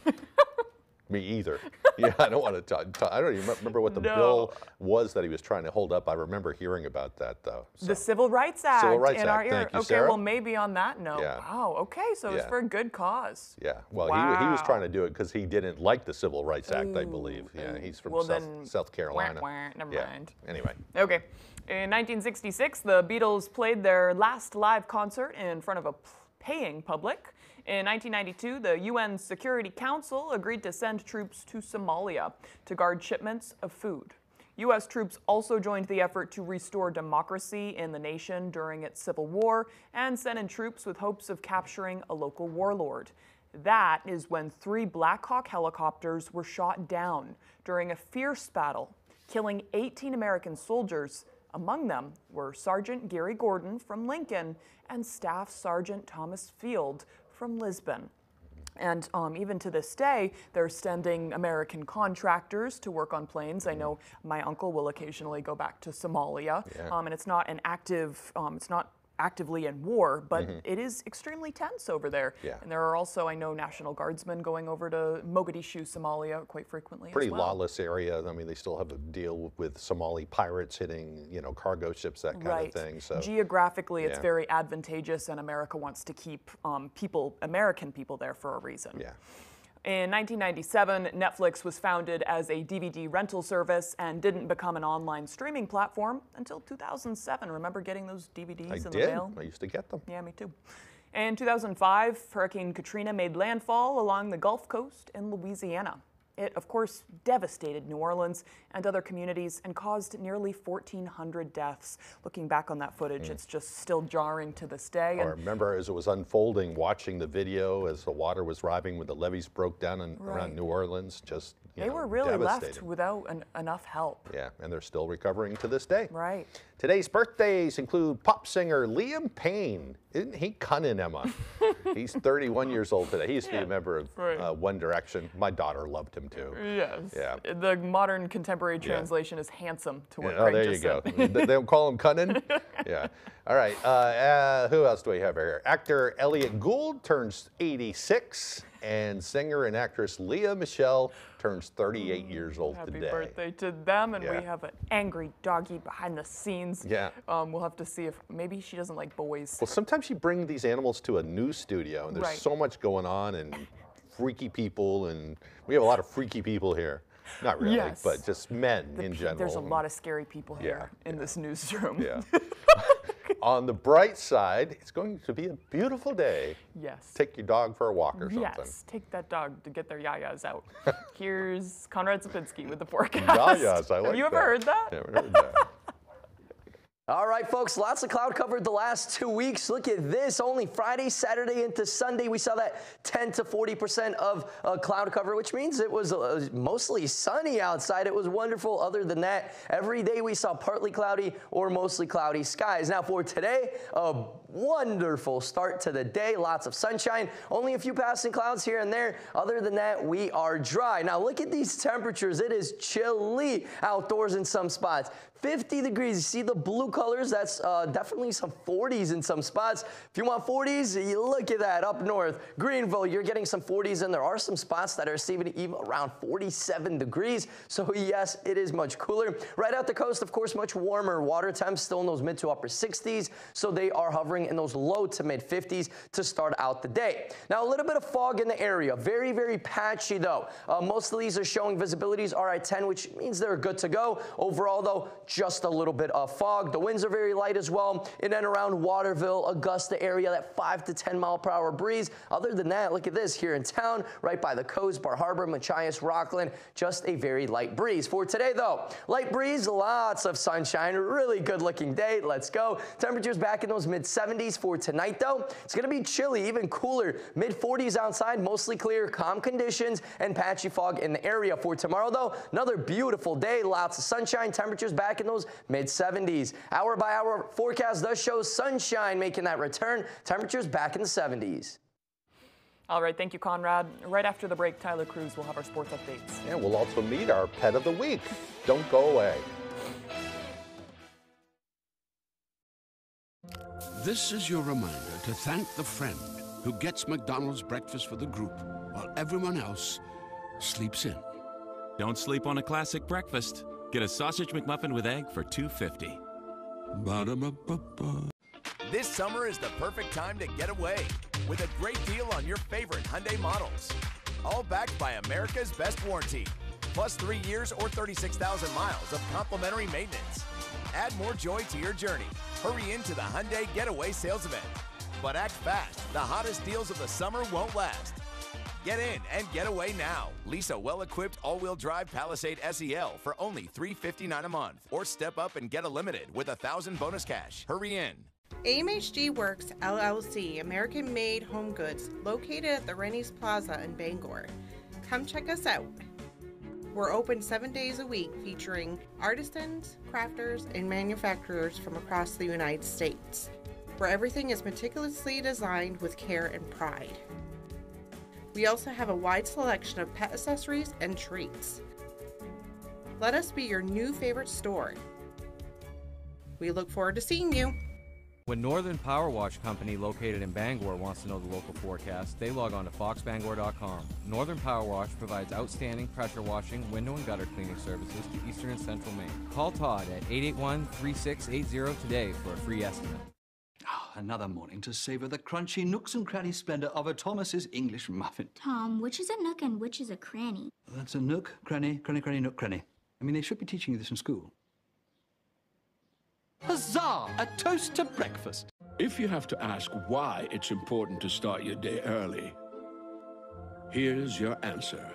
me either. Yeah, I don't want to talk. I don't even remember what the bill was that he was trying to hold up. I remember hearing about that, though. So. The Civil Rights Act Civil Rights in our Act. ear. Thank you, okay, Sarah. well, maybe on that note. Yeah. Wow, okay, so it's for a good cause. Yeah, well, he was trying to do it because he didn't like the Civil Rights Act, I believe. Yeah, he's from South Carolina. Never mind. Anyway. Okay. In 1966, the Beatles played their last live concert in front of a paying public. In 1992, the UN Security Council agreed to send troops to Somalia to guard shipments of food. U.S. troops also joined the effort to restore democracy in the nation during its civil war and sent in troops with hopes of capturing a local warlord. That is when 3 Black Hawk helicopters were shot down during a fierce battle, killing 18 American soldiers. Among them were Sergeant Gary Gordon from Lincoln and Staff Sergeant Thomas Field from Lisbon. And even to this day, they're sending American contractors to work on planes. I know my uncle will occasionally go back to Somalia, and it's not an active, it's not actively in war, but it is extremely tense over there. And there are also, I know, National Guardsmen going over to Mogadishu, Somalia quite frequently Pretty as well. lawless area. I mean, they still have a deal with Somali pirates hitting, cargo ships, that kind of thing. So geographically, it's very advantageous, and America wants to keep American people there for a reason. Yeah. In 1997, Netflix was founded as a DVD rental service and didn't become an online streaming platform until 2007. Remember getting those DVDs in the mail? I used to get them. Yeah, me too. In 2005, Hurricane Katrina made landfall along the Gulf Coast in Louisiana. It, of course, devastated New Orleans and other communities and caused nearly 1,400 deaths. Looking back on that footage, it's just still jarring to this day. I remember as it was unfolding, watching the video as the water was arriving when the levees broke down around New Orleans, just they were really left without enough help. Yeah, and they're still recovering to this day. Right. Today's birthdays include pop singer Liam Payne. Isn't he cunning, Emma? He's 31 years old today. He used to be a member of One Direction. My daughter loved him him too. Yes. Yeah. The modern contemporary translation is handsome, to what Oh, Craig there just you go. said. They don't call him cunning? Yeah. All right. Who else do we have here? Actor Elliot Gould turns 86, and singer and actress Leah Michele turns 38 years old Happy today. birthday to them, and Yeah. we have an angry doggy behind the scenes. Yeah. We'll have to see if maybe she doesn't like boys. Well, sometimes you bring these animals to a news studio, and there's Right. so much going on, and freaky people, and we have a lot of freaky people here. Not really, Yes. but just men in general. There's a lot of scary people here in this newsroom. Yeah. On the bright side, it's going to be a beautiful day. Yes. Take your dog for a walk or something. Yes, take that dog to get their yayas out. Here's Conrad Sapinski with the forecast. Yayas, I like Have you ever that. heard that? Never heard that. All right, folks, lots of cloud cover the last 2 weeks. Look at this. Only Friday, Saturday into Sunday, we saw that 10 to 40% of cloud cover, which means it was mostly sunny outside. It was wonderful. Other than that, every day we saw partly cloudy or mostly cloudy skies. Now for today, a wonderful start to the day. Lots of sunshine. Only a few passing clouds here and there. Other than that, we are dry. Now look at these temperatures. It is chilly outdoors in some spots. 50 degrees. You see the blue colors? That's definitely some 40s in some spots. If you want 40s, you look at that up north. Greenville, you're getting some 40s, and there are some spots that are receiving even around 47 degrees. So yes, it is much cooler. Right out the coast, of course, much warmer. Water temps still in those mid to upper 60s. So they are hovering in those low to mid 50s to start out the day. Now a little bit of fog in the area. Very, very patchy though. Most of these are showing visibilities are at 10, which means they're good to go. Overall though, just a little bit of fog. The winds are very light as well in and around Waterville, Augusta area, that 5 to 10 mile per hour breeze. Other than that, look at this here in town, right by the coast, Bar Harbor, Machias, Rockland, just a very light breeze. For today though, light breeze, lots of sunshine, really good looking day. Let's go. Temperatures back in those mid 70s for tonight though. It's going to be chilly, even cooler, mid 40s outside, mostly clear, calm conditions and patchy fog in the area. For tomorrow though, another beautiful day, lots of sunshine, temperatures back in those mid 70s. Hour by hour forecast does show sunshine making that return. Temperatures back in the 70s. All right, thank you, Conrad. Right after the break, Tyler Cruz will have our sports updates. And we'll also meet our pet of the week. Don't go away. This is your reminder to thank the friend who gets McDonald's breakfast for the group while everyone else sleeps in. Don't sleep on a classic breakfast. Get a sausage McMuffin with egg for $2.50. Ba-da-ba-ba-ba. This summer is the perfect time to get away with a great deal on your favorite Hyundai models. All backed by America's best warranty, plus 3 years or 36,000 miles of complimentary maintenance. Add more joy to your journey. Hurry into the Hyundai Getaway sales event. But act fast. The hottest deals of the summer won't last. Get in and get away now. Lease a well-equipped all-wheel drive Palisade SEL for only $359 a month. Or step up and get a limited with $1,000 bonus cash. Hurry in. AMHG Works LLC, American-made home goods, located at the Rennie's Plaza in Bangor. Come check us out. We're open 7 days a week, featuring artisans, crafters, and manufacturers from across the United States, where everything is meticulously designed with care and pride. We also have a wide selection of pet accessories and treats. Let us be your new favorite store. We look forward to seeing you. When Northern Power Wash Company, located in Bangor, wants to know the local forecast, they log on to foxbangor.com. Northern Power Wash provides outstanding pressure washing, window and gutter cleaning services to Eastern and Central Maine. Call Todd at 881-3680 today for a free estimate. Another morning to savor the crunchy nooks and cranny splendor of a Thomas's English muffin. Tom, which is a nook and which is a cranny? That's a nook, cranny, nook, cranny. I mean, they should be teaching you this in school. Huzzah! A toast to breakfast. If you have to ask why it's important to start your day early, here's your answer.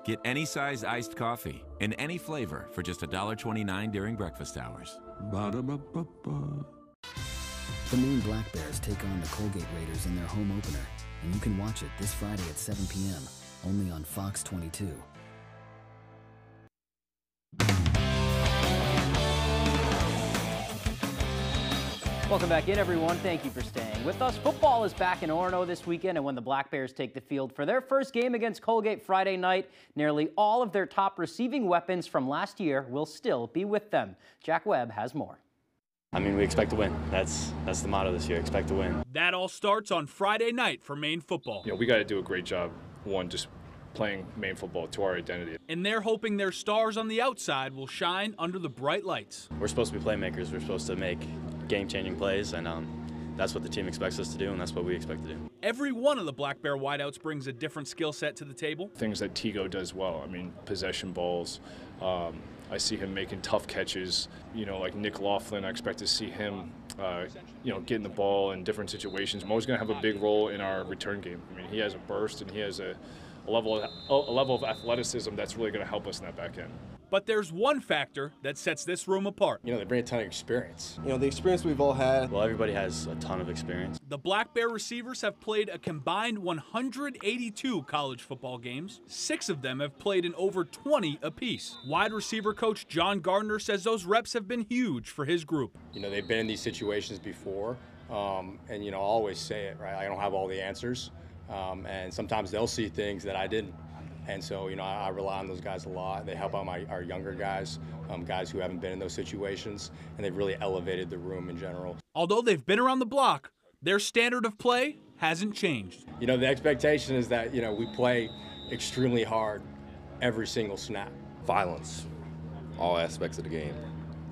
Get any size iced coffee in any flavor for just $1.29 during breakfast hours. Ba-da-ba-ba-ba. The Maine Black Bears take on the Colgate Raiders in their home opener, and you can watch it this Friday at 7 p.m., only on Fox 22. Welcome back in, everyone. Thank you for staying with us. Football is back in Orono this weekend, and when the Black Bears take the field for their first game against Colgate Friday night, nearly all of their top receiving weapons from last year will still be with them. Jack Webb has more. I mean, we expect to win. That's the motto this year, expect to win. That all starts on Friday night for Maine football. We got to do a great job, one, just playing Maine football to our identity. And they're hoping their stars on the outside will shine under the bright lights. We're supposed to be playmakers. We're supposed to make game-changing plays, and that's what the team expects us to do, and that's what we expect to do. Every one of the Black Bear wideouts brings a different skill set to the table. Things that Tigo does well. I mean, possession balls. I see him making tough catches. Like Nick Laughlin, I expect to see him, getting the ball in different situations. Mo's going to have a big role in our return game. I mean, he has a burst and he has a level of athleticism that's really going to help us in that back end. But there's one factor that sets this room apart. They bring a ton of experience. The experience we've all had. Well, everybody has a ton of experience. The Black Bear receivers have played a combined 182 college football games. 6 of them have played in over 20 apiece. Wide receiver coach John Gardner says those reps have been huge for his group. They've been in these situations before, and I'll always say it, right? I don't have all the answers, and sometimes they'll see things that I didn't. And so, I rely on those guys a lot. They help out our younger guys, guys who haven't been in those situations, and they've really elevated the room in general. Although they've been around the block, their standard of play hasn't changed. The expectation is that, we play extremely hard every single snap. Violence, all aspects of the game.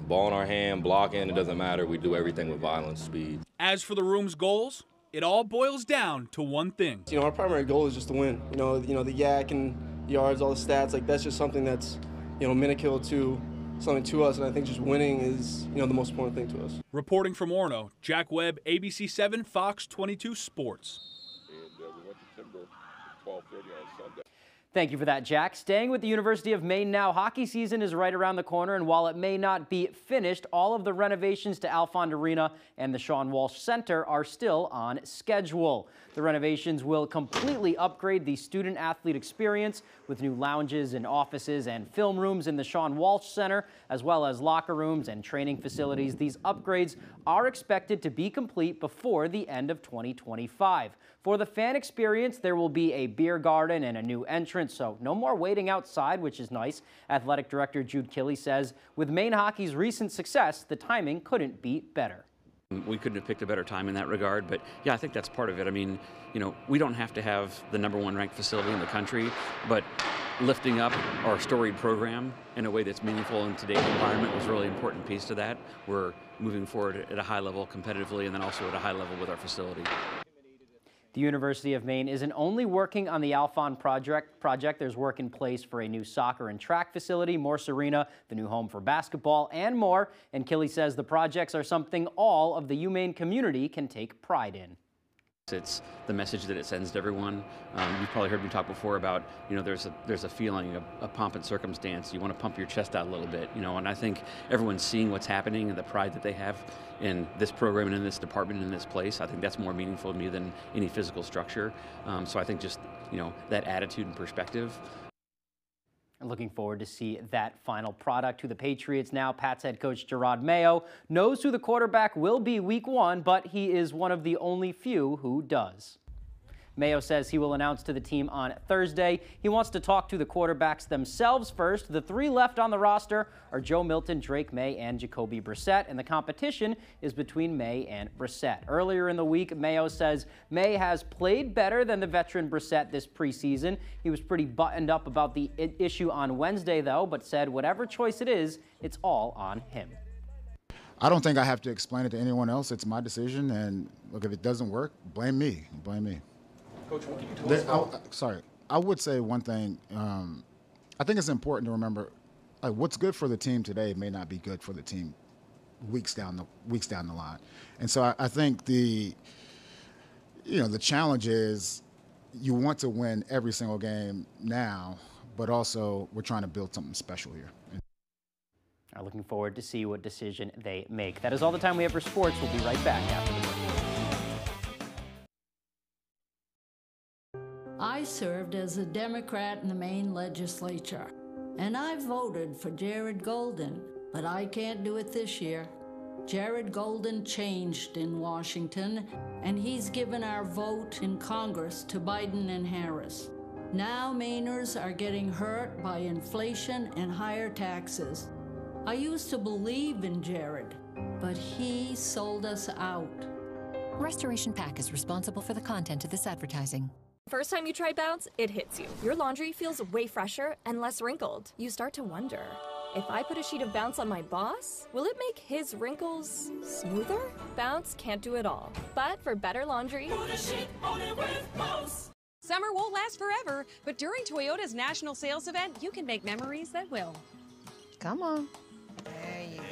Ball in our hand, blocking, it doesn't matter. We do everything with violence, speed. As for the room's goals, it all boils down to one thing. Our primary goal is just to win. The yak and yards, all the stats, that's just something that's, minuscule to something to us. And I think just winning is, the most important thing to us. Reporting from Orono, Jack Webb, ABC 7, Fox 22 Sports. Thank you for that, Jack. Staying with the University of Maine now, hockey season is right around the corner, and while it may not be finished, all of the renovations to Alfond Arena and the Sean Walsh Center are still on schedule. The renovations will completely upgrade the student-athlete experience with new lounges and offices and film rooms in the Sean Walsh Center, as well as locker rooms and training facilities. These upgrades are expected to be complete before the end of 2025. For the fan experience, there will be a beer garden and a new entrance, so no more waiting outside, which is nice. Athletic Director Jude Killey says, with Maine hockey's recent success, the timing couldn't be better. We couldn't have picked a better time in that regard, but yeah, I think that's part of it. I mean, we don't have to have the #1 ranked facility in the country, but lifting up our storied program in a way that's meaningful in today's environment was a really important piece to that. We're moving forward at a high level competitively and then also at a high level with our facility. The University of Maine isn't only working on the Alfond project. There's work in place for a new soccer and track facility, Morse Arena, the new home for basketball, and more. And Killey says the projects are something all of the UMaine community can take pride in. It's the message that it sends to everyone. You've probably heard me talk before about, there's a feeling of pomp and circumstance. You want to pump your chest out a little bit, and I think everyone's seeing what's happening and the pride that they have in this program and in this department and in this place. I think that's more meaningful to me than any physical structure. So I think just, that attitude and perspective. Looking forward to see that final product. To the Patriots now, Pats head coach Gerard Mayo knows who the quarterback will be week 1, but he is one of the only few who does. Mayo says he will announce to the team on Thursday. He wants to talk to the quarterbacks themselves first. The 3 left on the roster are Joe Milton, Drake May, and Jacoby Brissett, and the competition is between May and Brissett. Earlier in the week, Mayo says May has played better than the veteran Brissett this preseason. He was pretty buttoned up about the issue on Wednesday, though, but said whatever choice it is, it's all on him. I don't think I have to explain it to anyone else. It's my decision, and look, if it doesn't work, blame me. Blame me. Coach, what can you tell us about? I would say one thing. I think it's important to remember, what's good for the team today may not be good for the team weeks down the line. And so I think the challenge is you want to win every single game now, but also we're trying to build something special here. I'm looking forward to see what decision they make. That is all the time we have for sports. We'll be right back after the break. I served as a Democrat in the Maine legislature, and I voted for Jared Golden, but I can't do it this year. Jared Golden changed in Washington, and he's given our vote in Congress to Biden and Harris. Now Mainers are getting hurt by inflation and higher taxes. I used to believe in Jared, but he sold us out. Restoration Pack is responsible for the content of this advertising. First time you try Bounce, it hits you. Your laundry feels way fresher and less wrinkled. You start to wonder, if I put a sheet of Bounce on my boss, will it make his wrinkles smoother? Bounce can't do it all, but for better laundry, put a sheet on it with Bounce. Summer won't last forever, but during Toyota's national sales event, you can make memories that will. Come on. There you go.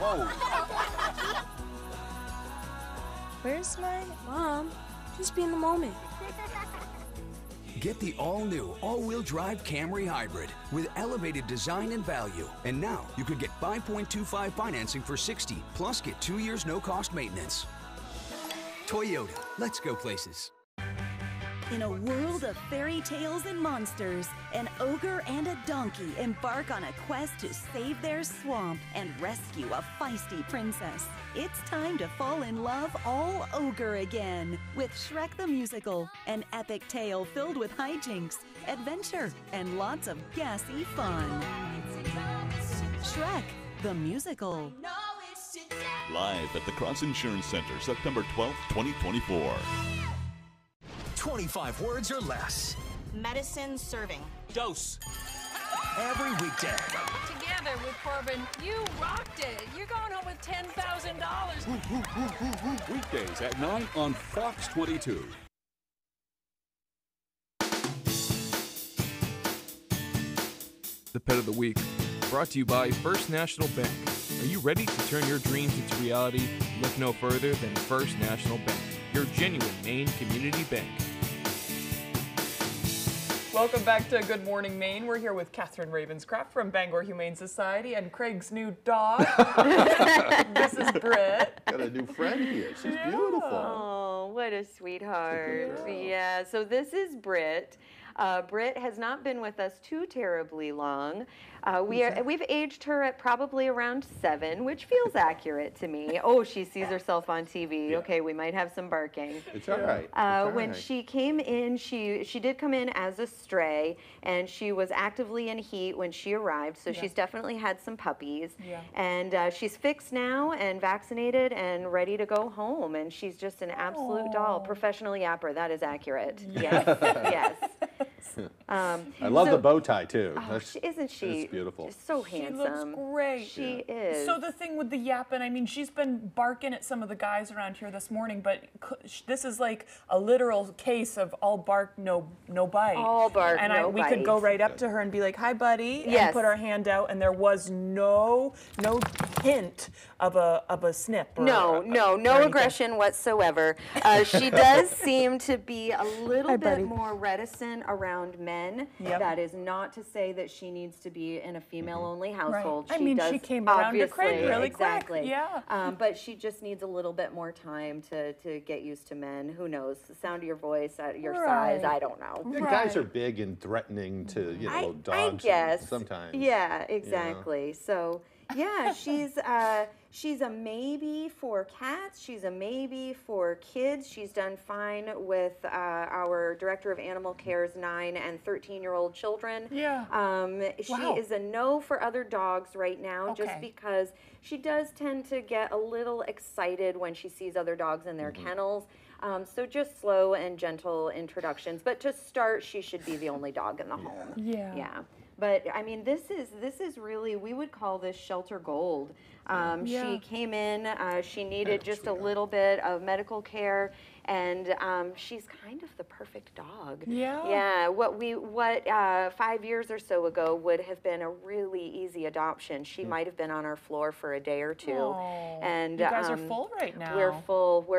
Whoa. Where's my mom? Just be in the moment. Get the all-new, all-wheel drive Camry Hybrid with elevated design and value. And now you could get 5.25 financing for $60, plus get 2 years no-cost maintenance. Toyota, let's go places. In a world of fairy tales and monsters, an ogre and a donkey embark on a quest to save their swamp and rescue a feisty princess. It's time to fall in love all ogre again with Shrek the Musical, an epic tale filled with hijinks, adventure, and lots of gassy fun. Shrek the Musical. Live at the Cross Insurance Center, September 12th, 2024. 25 words or less. Medicine serving. Dose. Every weekday. Together with Corbin, you rocked it. You're going home with $10,000. Weekdays at 9 on Fox 22. The Pet of the Week, brought to you by First National Bank. Are you ready to turn your dreams into reality? Look no further than First National Bank, your genuine Maine community bank. Welcome back to Good Morning Maine. We're here with Catherine Ravenscraft from Bangor Humane Society and Craig's new dog. This is Britt. Got a new friend here. She's beautiful. Oh, what a sweetheart. Yeah, so this is Britt. Britt has not been with us too terribly long. We've aged her at probably around 7, which feels accurate to me. Oh, she sees herself on TV. Yeah. Okay, we might have some barking. It's all right. When she came in, she did come in as a stray, and she was actively in heat when she arrived, so she's definitely had some puppies. Yeah. And she's fixed now and vaccinated and ready to go home, and she's just an absolute doll. Professional yapper, that is accurate. Yes, yes. I love the bow tie too. Oh, isn't she? It's beautiful. She's so handsome. She looks great. She is. So the thing with the yapping, I mean, she's been barking at some of the guys around here this morning, but this is like a literal case of all bark, no bite. All bark, no bite. We could go right up to her and be like, "Hi, buddy," and put our hand out, and there was no hint of a snip. No aggression whatsoever. She does seem to be a little bit more reticent around men. Yep. That is not to say that she needs to be in a female-only household. Right. She came around to Craig really quick. Yeah. But she just needs a little bit more time to get used to men. Who knows? The sound of your voice, your size, I don't know. Yeah, guys are big and threatening to dogs. I guess. Sometimes. Yeah, exactly. So. Yeah, she's a maybe for cats. She's a maybe for kids. She's done fine with our Director of Animal Care's 9 and 13-year-old children. Yeah. She is a no for other dogs right now, just because she does tend to get a little excited when she sees other dogs in their kennels. So just slow and gentle introductions. But to start, she should be the only dog in the home. Yeah. Yeah. But I mean, this is really, we would call this shelter gold. She came in, she needed just a little bit of medical care, and she's kind of the perfect dog. Yeah. Yeah. What 5 years or so ago would have been a really easy adoption. She might have been on our floor for a day or two. Oh, and you guys are full right now. We're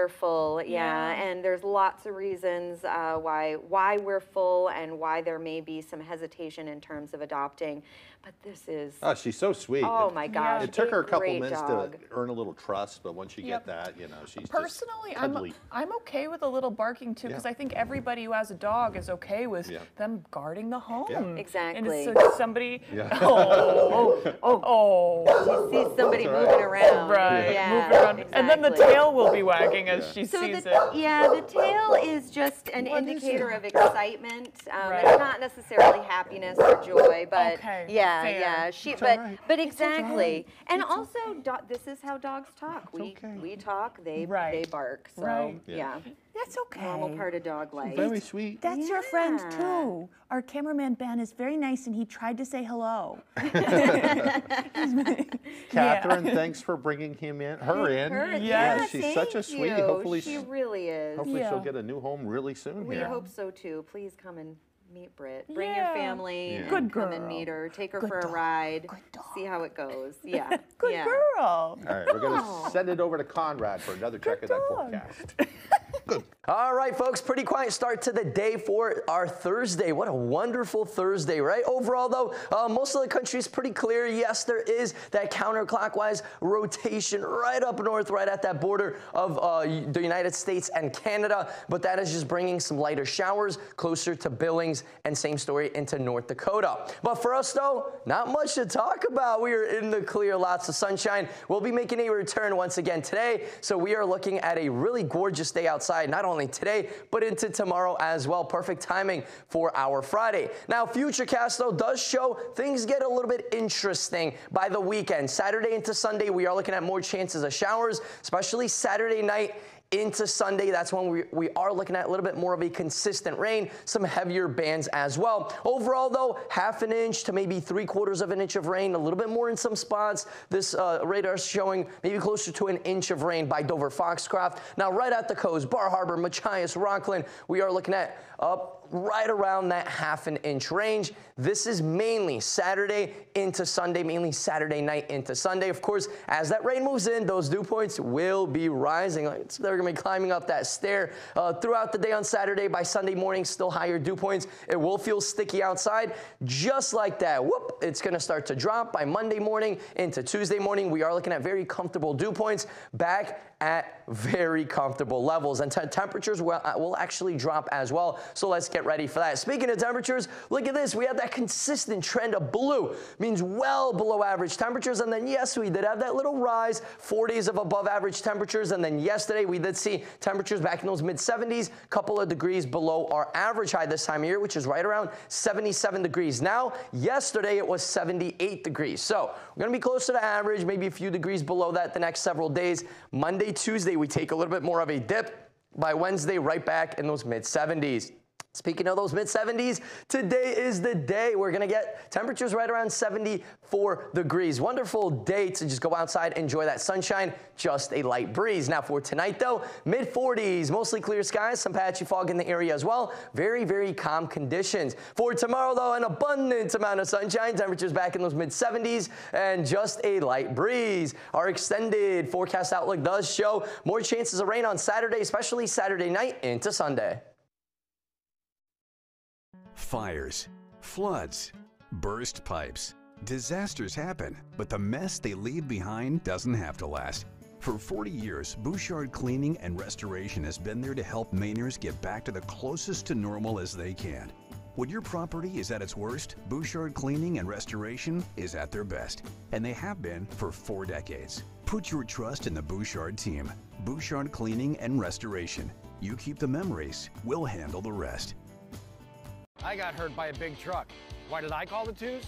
full. Yeah. And there's lots of reasons why we're full and why there may be some hesitation in terms of adopting. But this is... Oh, she's so sweet. Oh, my gosh. It took her a couple great minutes dog. to earn a little trust, but once you get that, she's personally, just cuddly. I'm okay okay with a little barking too, because I think everybody who has a dog is okay with them guarding the home. Exactly. And so somebody, You see somebody moving around. Right, Yeah, moving around. exactly. And then the tail will be wagging as she sees it. Yeah, the tail is just an indicator of excitement. It's not necessarily happiness or joy, but yeah. But exactly. And also, this is how dogs talk. We talk, they bark. So yeah. That's okay. Normal part of dog life. Very sweet. That's your friend too. Our cameraman Ben is very nice, and he tried to say hello. Catherine, thanks for bringing her in. Yeah, she's such a sweetie. Hopefully, she really is. Hopefully, she'll get a new home really soon. We hope so too. Please come and meet Britt. Bring your family. Good and girl. Come and meet her. Take her Good for a dog. ride. See how it goes. Yeah. Good girl. All right, we're going to send it over to Conrad for another check of that forecast. All right, folks, pretty quiet start to the day for our Thursday. What a wonderful Thursday, right? Overall, though, most of the country is pretty clear. Yes, there is that counterclockwise rotation right up north, right at that border of the United States and Canada, but that is just bringing some lighter showers closer to Billings, and same story into North Dakota. But for us, though, not much to talk about. We are in the clear, lots of sunshine. We'll be making a return once again today, so we are looking at a really gorgeous day outside, not only today, but into tomorrow as well. Perfect timing for our Friday. Now, Futurecast, though, does show things get a little bit interesting by the weekend. Saturday into Sunday, we are looking at more chances of showers, especially Saturday night into Sunday. That's when we are looking at a little bit more of a consistent rain, some heavier bands as well. Overall, though, 1/2 inch to maybe 3/4 of an inch of rain, a little bit more in some spots. This radar is showing maybe closer to 1 inch of rain by Dover Foxcroft. Now, right at the coast, Bar Harbor, Machias, Rockland, we are looking at up right around that 1/2 inch range. This is mainly Saturday into Sunday, mainly Saturday night into Sunday. Of course, as that rain moves in, those dew points will be rising. They're going to be climbing up that stair throughout the day on Saturday. By Sunday morning, still higher dew points. It will feel sticky outside. Just like that, whoop, it's going to start to drop by Monday morning into Tuesday morning. We are looking at very comfortable dew points back at very comfortable levels, and temperatures will actually drop as well. So let's get ready for that. Speaking of temperatures, look at this. We have that consistent trend of blue, means well below average temperatures. And then, yes, we did have that little rise, 4 days of above average temperatures. And then yesterday, we did see temperatures back in those mid-70s, couple of degrees below our average high this time of year, which is right around 77 degrees. Now, yesterday, it was 78 degrees. So we're going to be closer to average, maybe a few degrees below that the next several days. Monday, Tuesday, we take a little bit more of a dip. By Wednesday, right back in those mid-70s. Speaking of those mid-70s, today is the day we're going to get temperatures right around 74 degrees. Wonderful day to just go outside, enjoy that sunshine, just a light breeze. Now for tonight, though, mid-40s, mostly clear skies, some patchy fog in the area as well. Very, very calm conditions. For tomorrow, though, an abundant amount of sunshine, temperatures back in those mid-70s, and just a light breeze. Our extended forecast outlook does show more chances of rain on Saturday, especially Saturday night into Sunday. Fires, floods, burst pipes. Disasters happen, but the mess they leave behind doesn't have to last. For 40 years, Bouchard Cleaning and Restoration has been there to help Mainers get back to the closest to normal as they can. When your property is at its worst, Bouchard Cleaning and Restoration is at their best, and they have been for 4 decades. Put your trust in the Bouchard team. Bouchard Cleaning and Restoration. You keep the memories, we'll handle the rest. I got hurt by a big truck. Why did I call the twos?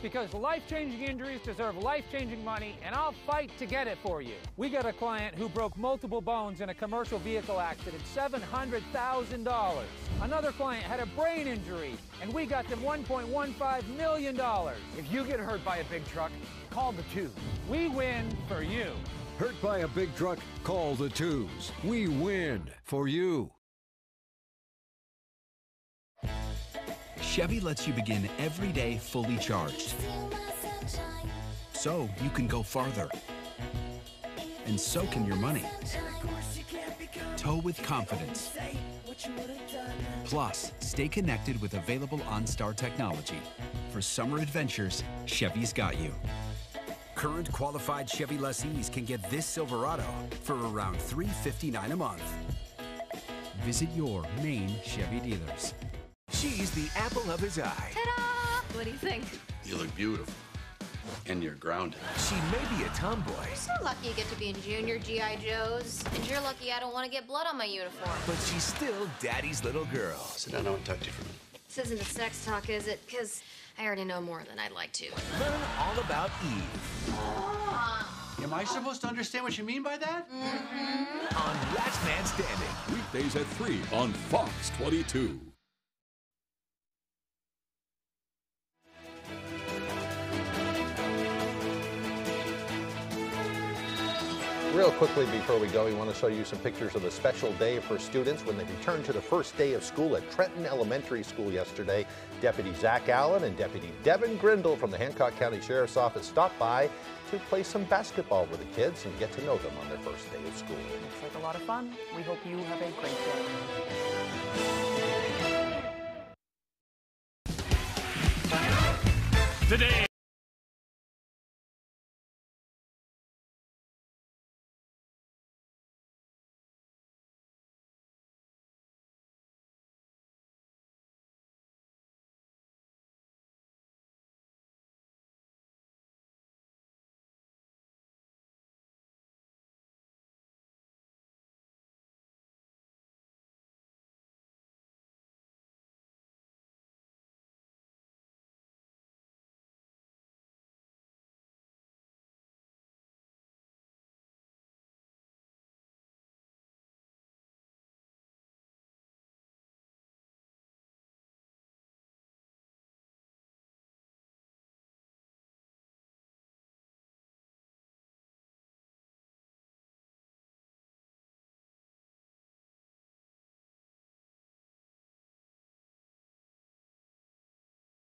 Because life-changing injuries deserve life-changing money, and I'll fight to get it for you. We got a client who broke multiple bones in a commercial vehicle accident, $700,000. Another client had a brain injury, and we got them $1.15 million. If you get hurt by a big truck, call the twos. We win for you. Hurt by a big truck, call the twos. We win for you. Chevy lets you begin every day fully charged, so you can go farther, and so can your money. Tow with confidence. Plus, stay connected with available OnStar technology. For summer adventures, Chevy's got you. Current qualified Chevy lessees can get this Silverado for around $359 a month. Visit your Maine Chevy dealers. She's the apple of his eye. Ta-da! What do you think? You look beautiful. And you're grounded. She may be a tomboy. You're so lucky you get to be in junior G.I. Joes. And you're lucky I don't want to get blood on my uniform. But she's still Daddy's little girl. Sit down, I want to talk to you for a minute. This isn't a sex talk, is it? Because I already know more than I'd like to. Learn all about Eve. Am I supposed to understand what you mean by that? On Last Man Standing. Weekdays at 3 on Fox 22. Real quickly before we go, we want to show you some pictures of a special day for students when they returned to the first day of school at Trenton Elementary School yesterday. Deputy Zach Allen and Deputy Devin Grindle from the Hancock County Sheriff's Office stopped by to play some basketball with the kids and get to know them on their first day of school. Looks like a lot of fun. We hope you have a great day. Today.